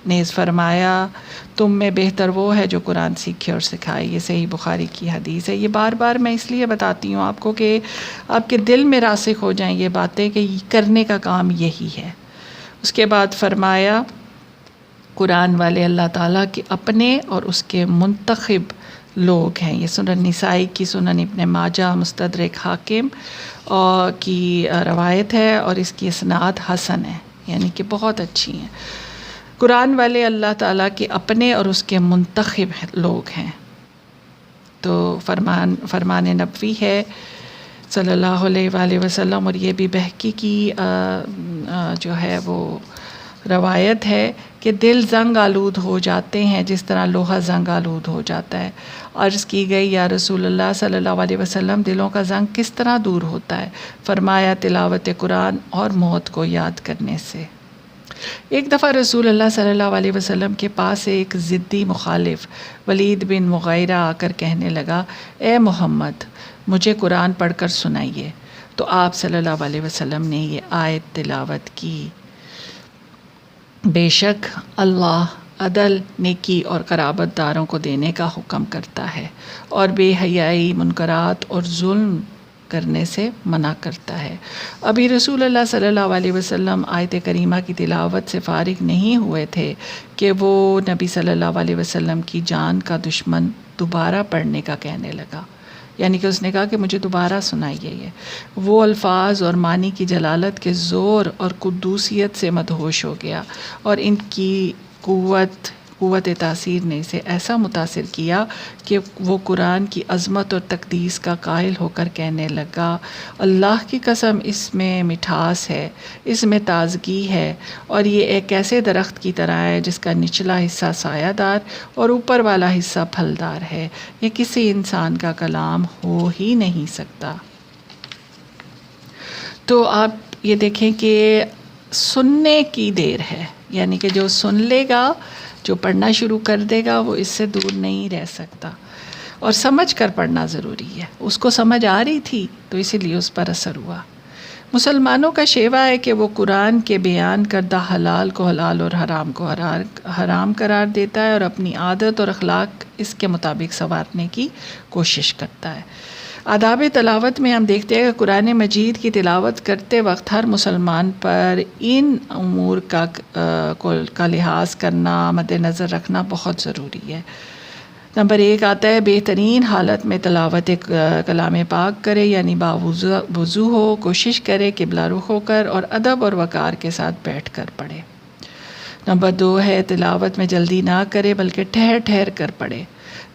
نیز فرمایا تم میں بہتر وہ ہے جو قرآن سیکھے اور سکھائے۔ یہ صحیح بخاری کی حدیث ہے۔ یہ بار بار میں اس لیے بتاتی ہوں آپ کو کہ آپ کے دل میں راسخ ہو جائیں یہ باتیں کہ کرنے کا کام یہی ہے۔ اس کے بعد فرمایا قرآن والے اللہ تعالیٰ کے اپنے اور اس کے منتخب لوگ ہیں۔ یہ سنن نسائی کی، سنن ابن ماجہ، مستدرک حاکم کی روایت ہے، اور اس کی اسناد حسن ہے، یعنی کہ بہت اچھی ہیں۔ قرآن والے اللہ تعالیٰ کے اپنے اور اس کے منتخب لوگ ہیں۔ تو فرمان نبوی ہے صلی اللہ علیہ وآلہ وسلم، اور یہ بھی بہقی کی جو ہے وہ روایت ہے کہ دل زنگ آلود ہو جاتے ہیں جس طرح لوہا زنگ آلود ہو جاتا ہے۔ عرض کی گئی یا رسول اللہ صلی اللہ علیہ وسلم دلوں کا زنگ کس طرح دور ہوتا ہے؟ فرمایا تلاوت قرآن اور موت کو یاد کرنے سے۔ ایک دفعہ رسول اللہ صلی اللہ علیہ وسلم کے پاس ایک ضدی مخالف ولید بن مغیرہ آ کر کہنے لگا، اے محمد مجھے قرآن پڑھ کر سنائیے۔ تو آپ صلی اللہ علیہ وسلم نے یہ آیت تلاوت کی، بے شک اللہ عدل، نیکی اور قرابت داروں کو دینے کا حکم کرتا ہے، اور بے حیائی، منکرات اور ظلم کرنے سے منع کرتا ہے۔ ابھی رسول اللہ صلی اللہ علیہ وسلم آیت کریمہ کی تلاوت سے فارغ نہیں ہوئے تھے کہ وہ نبی صلی اللہ علیہ وسلم کی جان کا دشمن دوبارہ پڑھنے کا کہنے لگا، یعنی کہ اس نے کہا کہ مجھے دوبارہ سنائیے یہ۔ وہ الفاظ اور معنی کی جلالت کے زور اور قدوسیت سے مدہوش ہو گیا، اور ان کی قوت تاثیر نے اسے ایسا متاثر کیا کہ وہ قرآن کی عظمت اور تقدیس کا قائل ہو کر کہنے لگا، اللہ کی قسم اس میں مٹھاس ہے، اس میں تازگی ہے، اور یہ ایک ایسے درخت کی طرح ہے جس کا نچلا حصہ سایہ دار اور اوپر والا حصہ پھلدار ہے، یہ کسی انسان کا کلام ہو ہی نہیں سکتا۔ تو آپ یہ دیکھیں کہ سننے کی دیر ہے، یعنی کہ جو سن لے گا، جو پڑھنا شروع کر دے گا، وہ اس سے دور نہیں رہ سکتا، اور سمجھ کر پڑھنا ضروری ہے۔ اس کو سمجھ آ رہی تھی تو اسی لیے اس پر اثر ہوا۔ مسلمانوں کا شیوا ہے کہ وہ قرآن کے بیان کردہ حلال کو حلال اور حرام کو حرام قرار دیتا ہے، اور اپنی عادت اور اخلاق اس کے مطابق سنوارنے کی کوشش کرتا ہے۔ آداب تلاوت میں ہم دیکھتے ہیں کہ قرآن مجید کی تلاوت کرتے وقت ہر مسلمان پر ان امور کا لحاظ کرنا، مد نظر رکھنا بہت ضروری ہے۔ نمبر 1 آتا ہے بہترین حالت میں تلاوت کلام پاک کرے، یعنی باوضو ہو، کوشش کرے قبلہ رخ ہو کر اور ادب اور وقار کے ساتھ بیٹھ کر پڑھے۔ نمبر 2 ہے تلاوت میں جلدی نہ کرے بلکہ ٹھہر ٹھہر کر پڑھے۔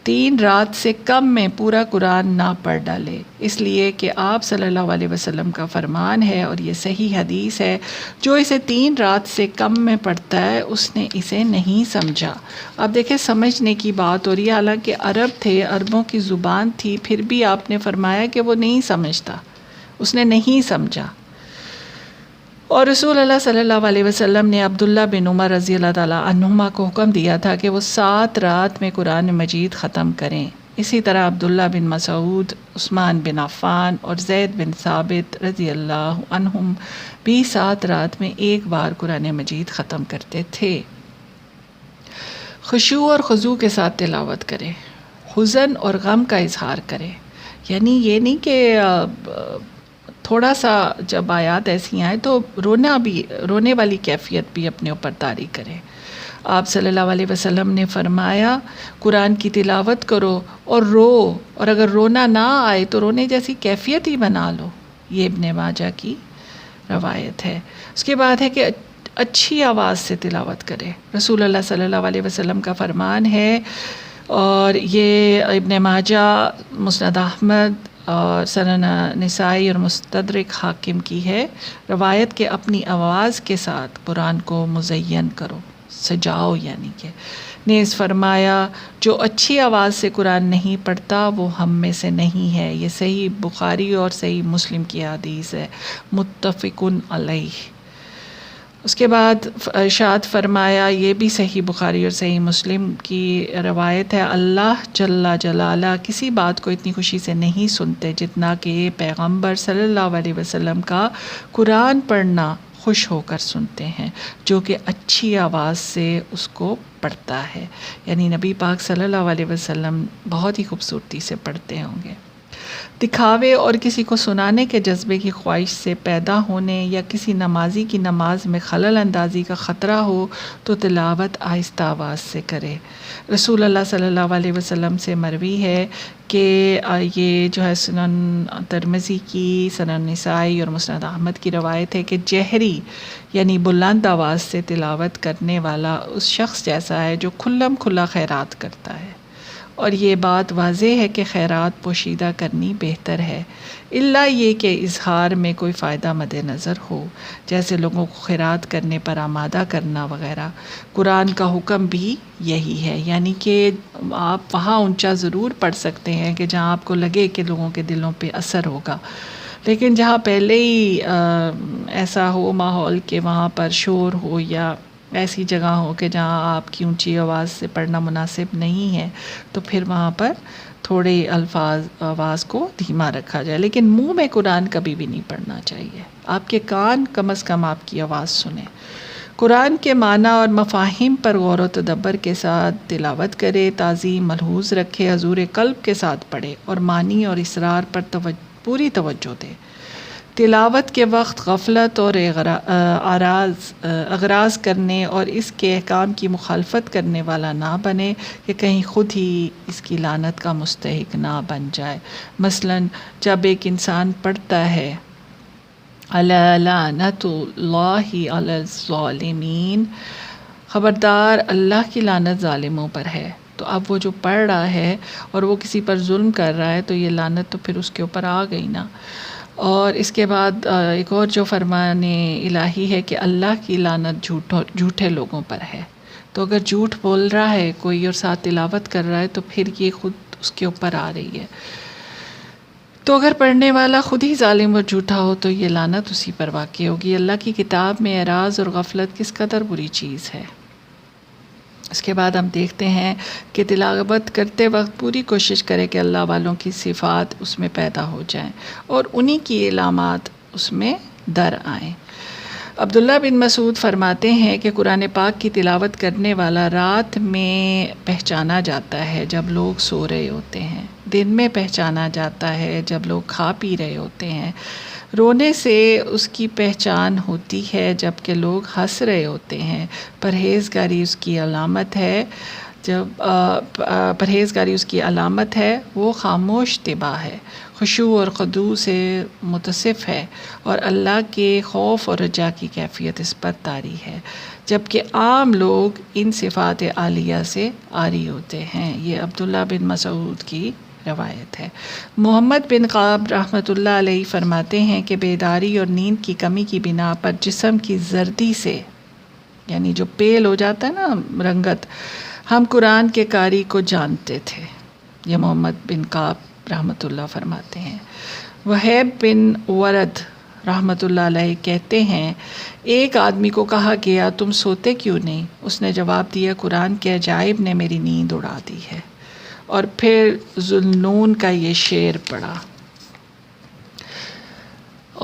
3 رات سے کم میں پورا قرآن نہ پڑھ ڈالے، اس لیے کہ آپ صلی اللہ علیہ وسلم کا فرمان ہے، اور یہ صحیح حدیث ہے، جو اسے 3 رات سے کم میں پڑھتا ہے اس نے اسے نہیں سمجھا۔ اب دیکھیں سمجھنے کی بات ہو رہی ہے، حالانکہ عرب تھے، عربوں کی زبان تھی، پھر بھی آپ نے فرمایا کہ وہ نہیں سمجھتا، اس نے نہیں سمجھا۔ اور رسول اللہ صلی اللہ علیہ وسلم نے عبداللہ بن عمر رضی اللہ تعالیٰ عنہما کو حکم دیا تھا کہ وہ 7 رات میں قرآن مجید ختم کریں۔ اسی طرح عبداللہ بن مسعود، عثمان بن عفان اور زید بن ثابت رضی اللہ عنہم بھی 7 رات میں ایک بار قرآن مجید ختم کرتے تھے۔ خشوع اور خضوع کے ساتھ تلاوت کرے، حزن اور غم کا اظہار کرے، یعنی یہ نہیں کہ تھوڑا سا جب آیات ایسی آئیں تو رونے والی کیفیت بھی اپنے اوپر طاری کرے۔ آپ صلی اللہ علیہ وسلم نے فرمایا قرآن کی تلاوت کرو اور رو، اور اگر رونا نہ آئے تو رونے جیسی کیفیت ہی بنا لو۔ یہ ابن ماجہ کی روایت ہے۔ اس کے بعد ہے کہ اچھی آواز سے تلاوت کرے۔ رسول اللہ صلی اللہ علیہ وسلم کا فرمان ہے، اور یہ ابن ماجہ، مسند احمد اور سنن نسائی اور مستدرک حاکم کی ہے روایت، کہ اپنی آواز کے ساتھ قرآن کو مزین کرو، سجاؤ، یعنی کہ نیز فرمایا جو اچھی آواز سے قرآن نہیں پڑھتا وہ ہم میں سے نہیں ہے۔ یہ صحیح بخاری اور صحیح مسلم کی حدیث ہے، متفق علیہ۔ اس کے بعد ارشاد فرمایا، یہ بھی صحیح بخاری اور صحیح مسلم کی روایت ہے، اللہ جل جلالہ کسی بات کو اتنی خوشی سے نہیں سنتے جتنا کہ پیغمبر صلی اللہ علیہ وسلم کا قرآن پڑھنا خوش ہو کر سنتے ہیں، جو کہ اچھی آواز سے اس کو پڑھتا ہے۔ یعنی نبی پاک صلی اللہ علیہ وسلم بہت ہی خوبصورتی سے پڑھتے ہوں گے۔ دکھاوے اور کسی کو سنانے کے جذبے کی خواہش سے پیدا ہونے یا کسی نمازی کی نماز میں خلل اندازی کا خطرہ ہو تو تلاوت آہستہ آواز سے کرے۔ رسول اللہ صلی اللہ علیہ وسلم سے مروی ہے کہ یہ جو ہے سنن ترمذی کی، سنن نسائی اور مسند احمد کی روایت ہے کہ جہری یعنی بلند آواز سے تلاوت کرنے والا اس شخص جیسا ہے جو کھلم کھلا خیرات کرتا ہے، اور یہ بات واضح ہے کہ خیرات پوشیدہ کرنی بہتر ہے، الا یہ کہ اظہار میں کوئی فائدہ مد نظر ہو، جیسے لوگوں کو خیرات کرنے پر آمادہ کرنا وغیرہ۔ قرآن کا حکم بھی یہی ہے، یعنی کہ آپ وہاں اونچا ضرور پڑھ سکتے ہیں کہ جہاں آپ کو لگے کہ لوگوں کے دلوں پہ اثر ہوگا، لیکن جہاں پہلے ہی ایسا ہو ماحول کہ وہاں پر شور ہو یا ایسی جگہ ہو کہ جہاں آپ کی اونچی آواز سے پڑھنا مناسب نہیں ہے، تو پھر وہاں پر تھوڑے آواز کو دھیما رکھا جائے، لیکن منہ میں قرآن کبھی بھی نہیں پڑھنا چاہیے۔ آپ کے کان کم از کم آپ کی آواز سنیں۔ قرآن کے معنی اور مفاہیم پر غور و تدبر کے ساتھ تلاوت کرے، تعظیم ملحوظ رکھے، حضور قلب کے ساتھ پڑھے، اور معنی اور اسرار پر پوری توجہ دے. تلاوت کے وقت غفلت اور اغراض کرنے اور اس کے احکام کی مخالفت کرنے والا نہ بنے کہ کہیں خود ہی اس کی لعنت کا مستحق نہ بن جائے. مثلا جب ایک انسان پڑھتا ہے الا لعنت اللہ علی الظالمین، خبردار اللہ کی لعنت ظالموں پر ہے، تو اب وہ جو پڑھ رہا ہے اور وہ کسی پر ظلم کر رہا ہے تو یہ لعنت تو پھر اس کے اوپر آ گئی نا. اور اس کے بعد ایک اور جو فرمان الہی ہے کہ اللہ کی لعنت جھوٹے لوگوں پر ہے. تو اگر جھوٹ بول رہا ہے کوئی اور ساتھ تلاوت کر رہا ہے تو پھر یہ خود اس کے اوپر آ رہی ہے. تو اگر پڑھنے والا خود ہی ظالم اور جھوٹا ہو تو یہ لعنت اسی پر واقع ہوگی. اللہ کی کتاب میں اعراض اور غفلت کس قدر بری چیز ہے. اس کے بعد ہم دیکھتے ہیں کہ تلاوت کرتے وقت پوری کوشش کرے کہ اللہ والوں کی صفات اس میں پیدا ہو جائیں اور انہی کی علامات اس میں در آئیں. عبداللہ بن مسعود فرماتے ہیں کہ قرآن پاک کی تلاوت کرنے والا رات میں پہچانا جاتا ہے جب لوگ سو رہے ہوتے ہیں، دن میں پہچانا جاتا ہے جب لوگ کھا پی رہے ہوتے ہیں، رونے سے اس کی پہچان ہوتی ہے جب کہ لوگ ہنس رہے ہوتے ہیں، پرہیزگاری اس کی علامت ہے پرہیزگاری اس کی علامت ہے، وہ خاموش طبع ہے، خشوع اور خضوع سے متصف ہے اور اللہ کے خوف اور رجا کی کیفیت اس پر طاری ہے، جبکہ عام لوگ ان صفات عالیہ سے عاری ہوتے ہیں. یہ عبداللہ بن مسعود کی روایت ہے. محمد بن قعب رحمۃ اللہ علیہ فرماتے ہیں کہ بیداری اور نیند کی کمی کی بنا پر جسم کی زردی سے، یعنی جو پیل ہو جاتا ہے نا رنگت، ہم قرآن کے قاری کو جانتے تھے. یہ محمد بن قعب رحمۃ اللہ فرماتے ہیں. وہیب بن ورد رحمۃ اللہ علیہ کہتے ہیں ایک آدمی کو کہا گیا تم سوتے کیوں نہیں؟ اس نے جواب دیا قرآن کے عجائب نے میری نیند اڑا دی ہے. اور پھر ذوالنون کا یہ شعر پڑھا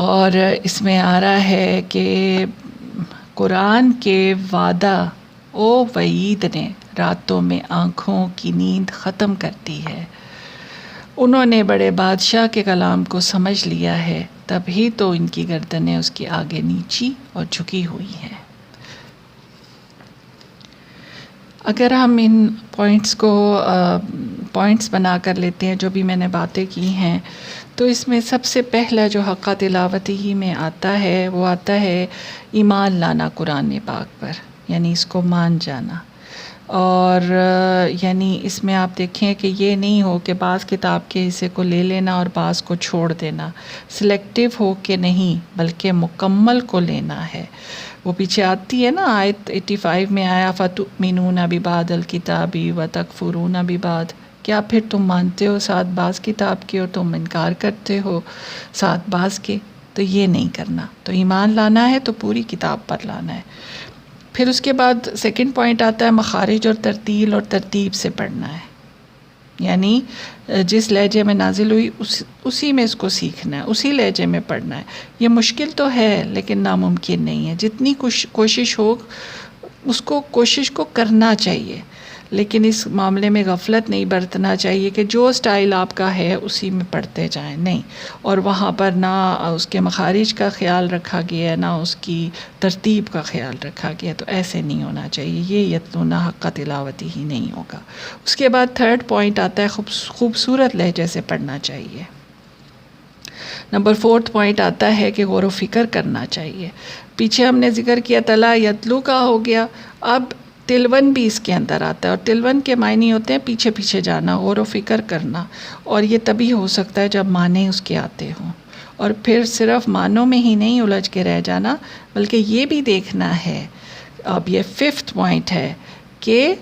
اور اس میں آ رہا ہے کہ قرآن کے وعدہ او وعید نے راتوں میں آنکھوں کی نیند ختم کر دی ہے. انہوں نے بڑے بادشاہ کے کلام کو سمجھ لیا ہے، تبھی تو ان کی گردنیں اس کے آگے نیچی اور جھکی ہوئی ہیں. اگر ہم ان پوائنٹس بنا کر لیتے ہیں جو بھی میں نے باتیں کی ہیں، تو اس میں سب سے پہلا جو حق تلاوت ہی میں آتا ہے وہ آتا ہے ایمان لانا قرآن پاک پر، یعنی اس کو مان جانا. اور یعنی اس میں آپ دیکھیں کہ یہ نہیں ہو کہ بعض کتاب کے حصے کو لے لینا اور بعض کو چھوڑ دینا، سلیکٹیو ہو کے نہیں بلکہ مکمل کو لینا ہے. وہ پیچھے آتی ہے نا آیت 85 میں آیا فَتُؤْمِنُونَ بِبَعْضِ الْكِتَابِ وَتَكْفُرُونَ بِبَعْضٍ، کیا پھر تم مانتے ہو ساتھ بعض کتاب کے اور تم انکار کرتے ہو ساتھ بعض کے؟ تو یہ نہیں کرنا. تو ایمان لانا ہے تو پوری کتاب پر لانا ہے. پھر اس کے بعد سیکنڈ پوائنٹ آتا ہے مخارج اور ترتیل اور ترتیب سے پڑھنا ہے، یعنی جس لہجے میں نازل ہوئی اسی میں اس کو سیکھنا ہے، اسی لہجے میں پڑھنا ہے. یہ مشکل تو ہے لیکن ناممکن نہیں ہے. جتنی کوشش ہو اس کو کوشش کو کرنا چاہیے، لیکن اس معاملے میں غفلت نہیں برتنا چاہیے کہ جو سٹائل آپ کا ہے اسی میں پڑھتے جائیں، نہیں. اور وہاں پر نہ اس کے مخارج کا خیال رکھا گیا ہے نہ اس کی ترتیب کا خیال رکھا گیا، تو ایسے نہیں ہونا چاہیے. یہ یتلون حق تلاوتی ہی نہیں ہوگا. اس کے بعد تھرڈ پوائنٹ آتا ہے خوبصورت لہجے سے پڑھنا چاہیے. نمبر فورتھ پوائنٹ آتا ہے کہ غور و فکر کرنا چاہیے. پیچھے ہم نے ذکر کیا تلا یتلو کا ہو گیا، اب تلون بھی اس کے اندر آتا ہے، اور تلون کے معنی ہوتے ہیں پیچھے پیچھے جانا، غور و فکر کرنا. اور یہ تبھی ہو سکتا ہے جب معنی اس کے آتے ہوں، اور پھر صرف معنوں میں ہی نہیں الجھ کے رہ جانا بلکہ یہ بھی دیکھنا ہے. اب یہ ففتھ پوائنٹ ہے کہ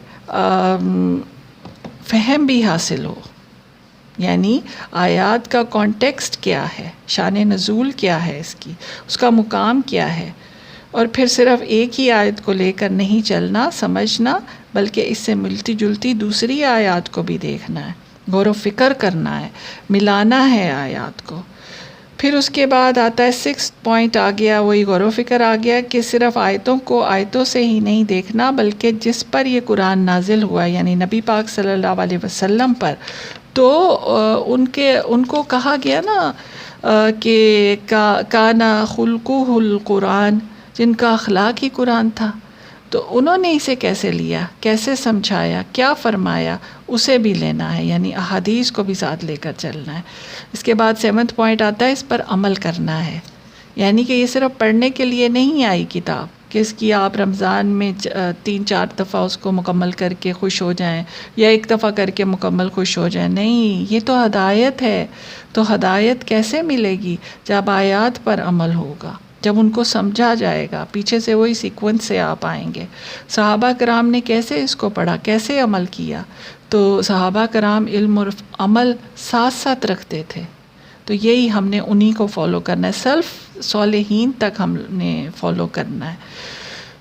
فہم بھی حاصل ہو، یعنی آیات کا کانٹیکسٹ کیا ہے، شان نزول کیا ہے اس کا مقام کیا ہے. اور پھر صرف ایک ہی آیت کو لے کر نہیں چلنا سمجھنا، بلکہ اس سے ملتی جلتی دوسری آیات کو بھی دیکھنا ہے، غور و فکر کرنا ہے، ملانا ہے آیات کو. پھر اس کے بعد آتا ہے 6 پوائنٹ آ گیا، وہی غور و فکر آ گیا کہ صرف آیتوں کو آیتوں سے ہی نہیں دیکھنا، بلکہ جس پر یہ قرآن نازل ہوا یعنی نبی پاک صلی اللہ علیہ وسلم پر، تو ان کو کہا گیا نا کہ کانا خلقہ القرآن، جن کا اخلاق ہی قرآن تھا، تو انہوں نے اسے کیسے لیا، کیسے سمجھایا، کیا فرمایا، اسے بھی لینا ہے، یعنی احادیث کو بھی ساتھ لے کر چلنا ہے۔ اس کے بعد 7 پوائنٹ آتا ہے اس پر عمل کرنا ہے، یعنی کہ یہ صرف پڑھنے کے لیے نہیں آئی کتاب کہ اس کی آپ رمضان میں 3-4 دفعہ اس کو مکمل کر کے خوش ہو جائیں یا ایک دفعہ کر کے مکمل خوش ہو جائیں، نہیں، یہ تو ہدایت ہے۔ تو ہدایت کیسے ملے گی؟ جب آیات پر عمل ہوگا، جب ان کو سمجھا جائے گا، پیچھے سے وہی سیکوینس سے آپ آئیں گے۔ صحابہ کرام نے کیسے اس کو پڑھا، کیسے عمل کیا؟ تو صحابہ کرام علم اور عمل ساتھ ساتھ رکھتے تھے، تو یہی ہم نے انہی کو فالو کرنا ہے، سلف صالحین تک ہم نے فالو کرنا ہے۔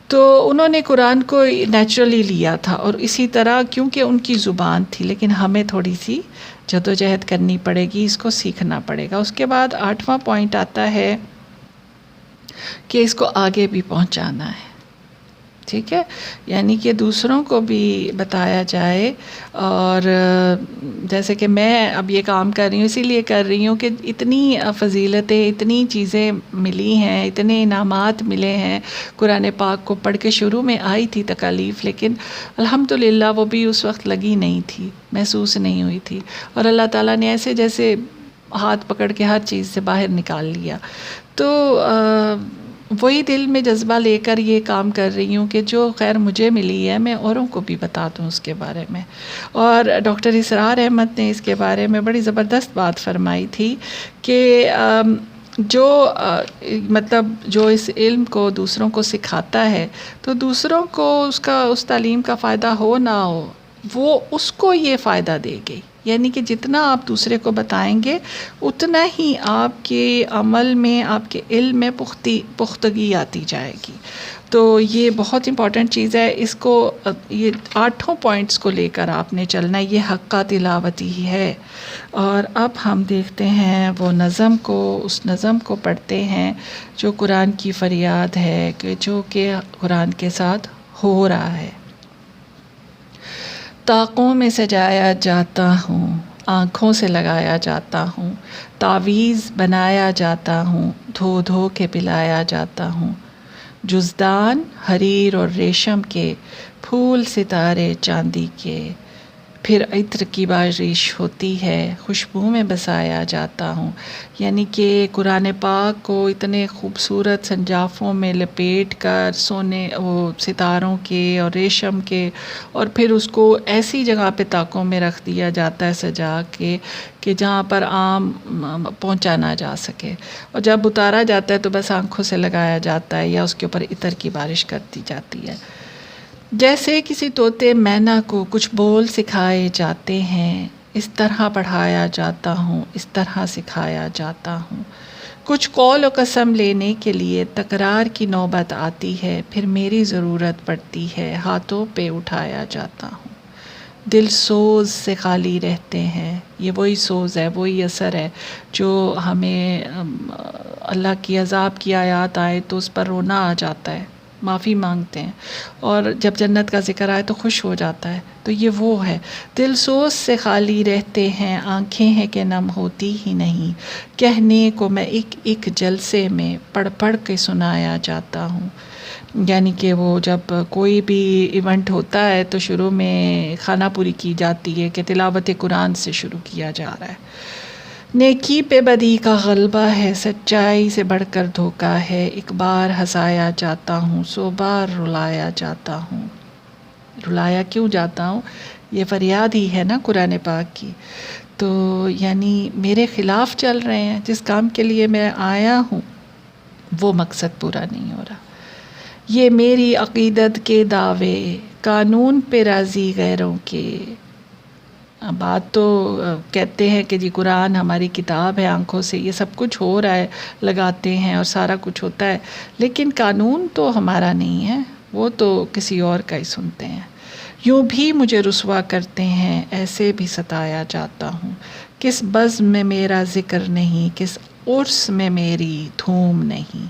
تو انہوں نے قرآن کو نیچرلی لیا تھا، اور اسی طرح کیونکہ ان کی زبان تھی، لیکن ہمیں تھوڑی سی جدوجہد کرنی پڑے گی، اس کو سیکھنا پڑے گا۔ اس کے بعد 8واں پوائنٹ آتا ہے کہ اس کو آگے بھی پہنچانا ہے، ٹھیک ہے، یعنی کہ دوسروں کو بھی بتایا جائے۔ اور جیسے کہ میں اب یہ کام کر رہی ہوں، اسی لیے کر رہی ہوں کہ اتنی فضیلتیں، اتنی چیزیں ملی ہیں، اتنے انعامات ملے ہیں۔ قرآن پاک کو پڑھ کے شروع میں آئی تھی تکالیف، لیکن الحمدللہ وہ بھی اس وقت لگی نہیں تھی، محسوس نہیں ہوئی تھی، اور اللہ تعالیٰ نے ایسے جیسے ہاتھ پکڑ کے ہر چیز سے باہر نکال لیا۔ تو وہی دل میں جذبہ لے کر یہ کام کر رہی ہوں کہ جو خیر مجھے ملی ہے میں اوروں کو بھی بتا دوں اس کے بارے میں۔ اور ڈاکٹر اسرار احمد نے اس کے بارے میں بڑی زبردست بات فرمائی تھی کہ مطلب جو اس علم کو دوسروں کو سکھاتا ہے، تو دوسروں کو اس تعلیم کا فائدہ ہو نہ ہو، وہ اس کو یہ فائدہ دے گی، یعنی کہ جتنا آپ دوسرے کو بتائیں گے اتنا ہی آپ کے عمل میں، آپ کے علم میں پختگی آتی جائے گی۔ تو یہ بہت امپورٹنٹ چیز ہے، اس کو یہ 8 پوائنٹس کو لے کر آپ نے چلنا ہے، یہ حقہ تلاوتی ہی ہے۔ اور اب ہم دیکھتے ہیں وہ نظم کو، اس نظم کو پڑھتے ہیں جو قرآن کی فریاد ہے، کہ جو کہ قرآن کے ساتھ ہو رہا ہے۔ طاقوں میں سجایا جاتا ہوں، آنکھوں سے لگایا جاتا ہوں، تعویذ بنایا جاتا ہوں، دھو دھو کے پلایا جاتا ہوں، جزدان حریر اور ریشم کے، پھول ستارے چاندی کے، پھر عطر کی بارش ہوتی ہے، خوشبو میں بسایا جاتا ہوں۔ یعنی کہ قرآن پاک کو اتنے خوبصورت سنجافوں میں لپیٹ کر سونے وہ ستاروں کے اور ریشم کے، اور پھر اس کو ایسی جگہ پہ طاقوں میں رکھ دیا جاتا ہے سجا کے کہ جہاں پر عام پہنچا نہ جا سکے، اور جب اتارا جاتا ہے تو بس آنکھوں سے لگایا جاتا ہے یا اس کے اوپر عطر کی بارش کر دی جاتی ہے۔ جیسے کسی طوطے مینا کو کچھ بول سکھائے جاتے ہیں، اس طرح پڑھایا جاتا ہوں، اس طرح سکھایا جاتا ہوں۔ کچھ قول و قسم لینے کے لیے تکرار کی نوبت آتی ہے، پھر میری ضرورت پڑتی ہے، ہاتھوں پہ اٹھایا جاتا ہوں۔ دل سوز سے خالی رہتے ہیں، یہ وہی سوز ہے، وہی اثر ہے جو ہمیں اللہ کی عذاب کی آیات آئے تو اس پر رونا آ جاتا ہے، معافی مانگتے ہیں، اور جب جنت کا ذکر آئے تو خوش ہو جاتا ہے۔ تو یہ وہ ہے، دل سوز سے خالی رہتے ہیں، آنکھیں ہیں کہ نم ہوتی ہی نہیں، کہنے کو میں ایک ایک جلسے میں پڑھ پڑھ کے سنایا جاتا ہوں۔ یعنی کہ وہ جب کوئی بھی ایونٹ ہوتا ہے تو شروع میں خانہ پوری کی جاتی ہے کہ تلاوت قرآن سے شروع کیا جا رہا ہے۔ نیکی پہ بدی کا غلبہ ہے، سچائی سے بڑھ کر دھوکا ہے، ایک بار ہنسایا جاتا ہوں، 100 بار رلایا جاتا ہوں۔ رلایا کیوں جاتا ہوں؟ یہ فریاد ہی ہے نا قرآن پاک کی۔ تو یعنی میرے خلاف چل رہے ہیں، جس کام کے لیے میں آیا ہوں وہ مقصد پورا نہیں ہو رہا۔ یہ میری عقیدت کے دعوے، قانون پہ راضی غیروں کے۔ بات تو کہتے ہیں کہ جی قرآن ہماری کتاب ہے، آنکھوں سے یہ سب کچھ ہو رہا ہے، لگاتے ہیں اور سارا کچھ ہوتا ہے، لیکن قانون تو ہمارا نہیں ہے، وہ تو کسی اور کا ہی سنتے ہیں۔ یوں بھی مجھے رسوا کرتے ہیں، ایسے بھی ستایا جاتا ہوں، کس بزم میں میرا ذکر نہیں، کس عرس میں میری دھوم نہیں.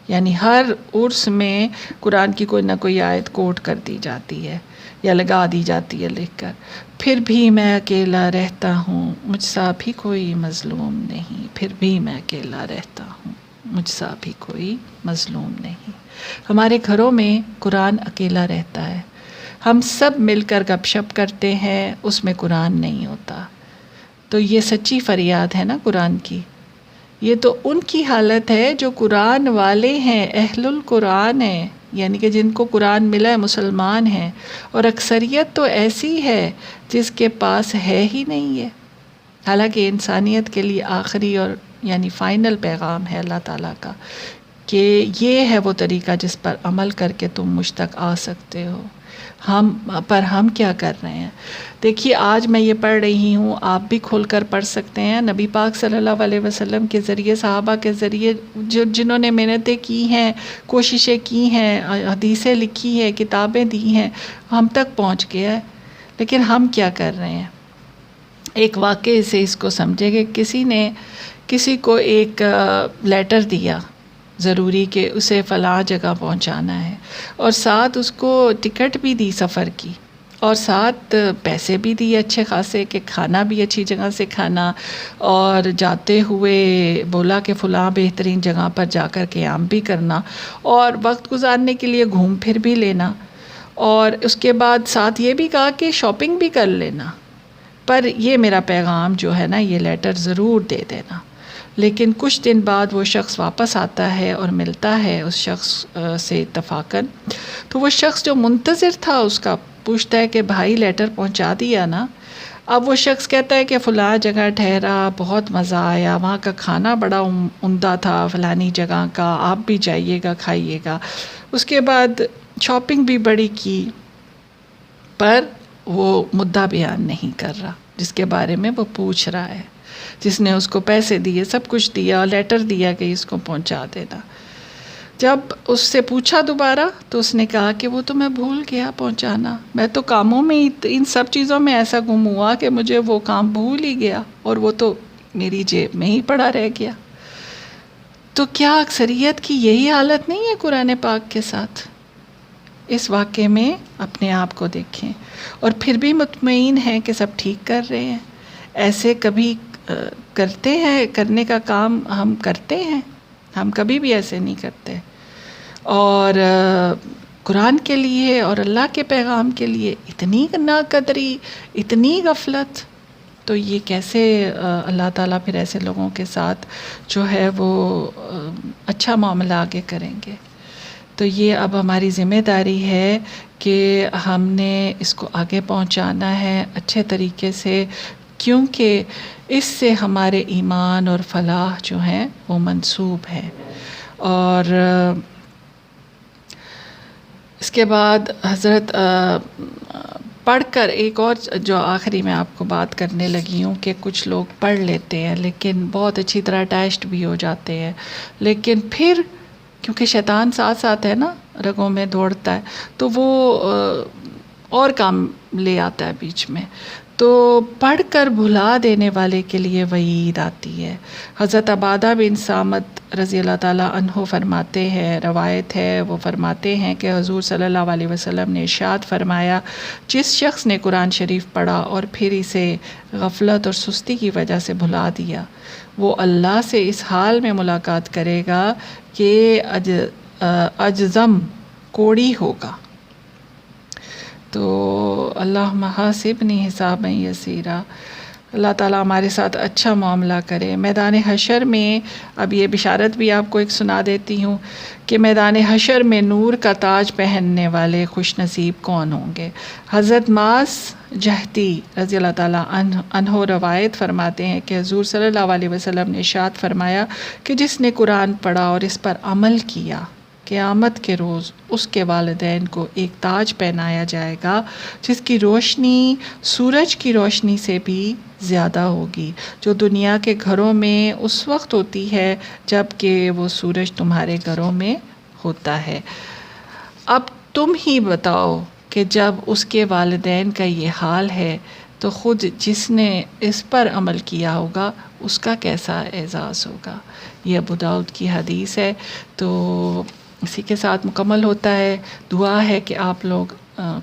یعنی ہر عرس میں قرآن کی کوئی نہ کوئی آیت کوٹ کر دی جاتی ہے یا لگا دی جاتی ہے لکھ کر. پھر بھی میں اکیلا رہتا ہوں مجھ سا بھی کوئی مظلوم نہیں. پھر بھی میں اکیلا رہتا ہوں مجھ سا بھی کوئی مظلوم نہیں. ہمارے گھروں میں قرآن اکیلا رہتا ہے. ہم سب مل کر گپ شپ کرتے ہیں، اس میں قرآن نہیں ہوتا. تو یہ سچی فریاد ہے نا قرآن کی. یہ تو ان کی حالت ہے جو قرآن والے ہیں، اہل القرآن ہیں، یعنی کہ جن کو قرآن ملا ہے، مسلمان ہیں. اور اکثریت تو ایسی ہے جس کے پاس ہے ہی نہیں ہے. حالانکہ انسانیت کے لیے آخری اور یعنی فائنل پیغام ہے اللہ تعالیٰ کا کہ یہ ہے وہ طریقہ جس پر عمل کر کے تم مجھ تک آ سکتے ہو. ہم کیا کر رہے ہیں؟ دیکھیے آج میں یہ پڑھ رہی ہوں، آپ بھی کھول کر پڑھ سکتے ہیں. نبی پاک صلی اللہ علیہ وسلم کے ذریعے، صحابہ کے ذریعے جنہوں نے محنتیں کی ہیں، کوششیں کی ہیں، حدیثیں لکھی ہیں، کتابیں دی ہیں، ہم تک پہنچ گیا ہے. لیکن ہم کیا کر رہے ہیں؟ ایک واقعے سے اس کو سمجھے کہ کسی نے کسی کو ایک لیٹر دیا ضروری کہ اسے فلاں جگہ پہنچانا ہے، اور ساتھ اس کو ٹکٹ بھی دی سفر کی، اور ساتھ پیسے بھی دیے اچھے خاصے کہ کھانا بھی اچھی جگہ سے کھانا، اور جاتے ہوئے بولا کہ فلاں بہترین جگہ پر جا کر قیام بھی کرنا، اور وقت گزارنے کے لیے گھوم پھر بھی لینا، اور اس کے بعد ساتھ یہ بھی کہا کہ شاپنگ بھی کر لینا. پر یہ میرا پیغام جو ہے نا، یہ لیٹر ضرور دے دینا. لیکن کچھ دن بعد وہ شخص واپس آتا ہے اور ملتا ہے اس شخص سے اتفاقاً. تو وہ شخص جو منتظر تھا اس کا پوچھتا ہے کہ بھائی لیٹر پہنچا دیا نا؟ اب وہ شخص کہتا ہے کہ فلاں جگہ ٹھہرا، بہت مزہ آیا، وہاں کا کھانا بڑا عمدہ تھا فلانی جگہ کا، آپ بھی جائیے گا کھائیے گا. اس کے بعد شاپنگ بھی بڑی کی، پر وہ مدعا بیان نہیں کر رہا جس کے بارے میں وہ پوچھ رہا ہے، جس نے اس کو پیسے دیے، سب کچھ دیا، لیٹر دیا کہ اس کو پہنچا دینا. جب اس سے پوچھا دوبارہ تو اس نے کہا کہ وہ تو میں بھول گیا پہنچانا، میں تو کاموں میں ان سب چیزوں میں ایسا گم ہوا کہ مجھے وہ کام بھول ہی گیا، اور وہ تو میری جیب میں ہی پڑا رہ گیا. تو کیا اکثریت کی یہی حالت نہیں ہے قرآن پاک کے ساتھ؟ اس واقعے میں اپنے آپ کو دیکھیں اور پھر بھی مطمئن ہیں کہ سب ٹھیک کر رہے ہیں. ایسے کبھی کرتے ہیں، کرنے کا کام ہم کرتے ہیں؟ ہم کبھی بھی ایسے نہیں کرتے. اور قرآن کے لیے اور اللہ کے پیغام کے لیے اتنی ناقدری، اتنی غفلت، تو یہ کیسے اللہ تعالیٰ پھر ایسے لوگوں کے ساتھ جو ہے وہ اچھا معاملہ آگے کریں گے؟ تو یہ اب ہماری ذمہ داری ہے کہ ہم نے اس کو آگے پہنچانا ہے اچھے طریقے سے، کیونکہ اس سے ہمارے ایمان اور فلاح جو ہیں وہ منسوب ہے. اور اس کے بعد حضرت پڑھ کر ایک اور جو آخری میں آپ کو بات کرنے لگی ہوں کہ کچھ لوگ پڑھ لیتے ہیں لیکن بہت اچھی طرح اٹیچڈ بھی ہو جاتے ہیں، لیکن پھر کیونکہ شیطان ساتھ ساتھ ہے نا، رگوں میں دوڑتا ہے، تو وہ اور کام لے آتا ہے بیچ میں. تو پڑھ کر بھلا دینے والے کے لیے وعید آتی ہے. حضرت عبادہ بن صامت رضی اللہ تعالیٰ عنہ فرماتے ہیں، روایت ہے، وہ فرماتے ہیں کہ حضور صلی اللہ علیہ وسلم نے ارشاد فرمایا، جس شخص نے قرآن شریف پڑھا اور پھر اسے غفلت اور سستی کی وجہ سے بھلا دیا، وہ اللہ سے اس حال میں ملاقات کرے گا کہ اجزم کوڑی ہوگا. تو اللہم حاسبنی حسابا یسیرا، اللہ تعالیٰ ہمارے ساتھ اچھا معاملہ کرے. میدان حشر میں اب یہ بشارت بھی آپ کو ایک سنا دیتی ہوں کہ میدان حشر میں نور کا تاج پہننے والے خوش نصیب کون ہوں گے. حضرت معاذ جہتی رضی اللہ تعالیٰ عنہ روایت فرماتے ہیں کہ حضور صلی اللہ علیہ وسلم نے ارشاد فرمایا کہ جس نے قرآن پڑھا اور اس پر عمل کیا، قیامت کے روز اس کے والدین کو ایک تاج پہنایا جائے گا جس کی روشنی سورج کی روشنی سے بھی زیادہ ہوگی، جو دنیا کے گھروں میں اس وقت ہوتی ہے جب کہ وہ سورج تمہارے گھروں میں ہوتا ہے. اب تم ہی بتاؤ کہ جب اس کے والدین کا یہ حال ہے تو خود جس نے اس پر عمل کیا ہوگا اس کا کیسا اعزاز ہوگا۔ یہ ابو داؤد کی حدیث ہے۔ تو اسی کے ساتھ مکمل ہوتا ہے۔ دعا ہے کہ آپ لوگ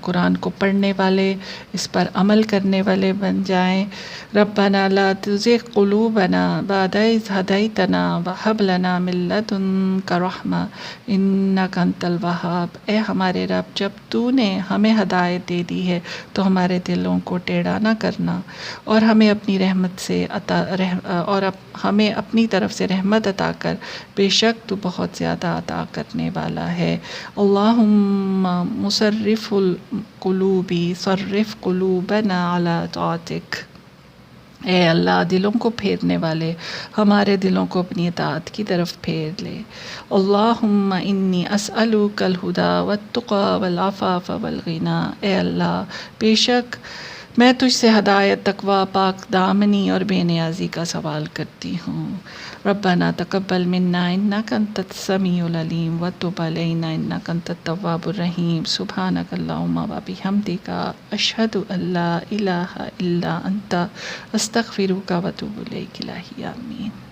قرآن کو پڑھنے والے، اس پر عمل کرنے والے بن جائیں۔ ربنا لا تزغ قلوبنا بعد إذ هديتنا وهب لنا من لدنك رحمة إنك أنت الوهاب۔ اے ہمارے رب، جب تو نے ہمیں ہدایت دے دی ہے تو ہمارے دلوں کو ٹیڑھا نہ کرنا، اور ہمیں اپنی رحمت سے ہمیں اپنی طرف سے رحمت عطا کر، بے شک تو بہت زیادہ عطا کرنے والا ہے۔ اللہم مصرف القلوب صرف قلوبنا علی طاعتک۔ اے اللہ، دلوں کو پھیرنے والے، ہمارے دلوں کو اپنی اطاعت کی طرف پھیر لے۔ اللہم انی اسألک الہدی والتقی والعفاف والغنی۔ اے اللہ، بے شک میں تجھ سے ہدایت، تقوی، پاک دامنی اور بے نیازی کا سوال کرتی ہوں۔ ربنا تقبل منا انک انت السمیع العلیم وتب علینا انک انت التواب الرحیم۔ سبحانک اللہم وبحمدک، اشہد ان لا الہ الا انت، استغفرک واتوب الیک۔ الہی آمین۔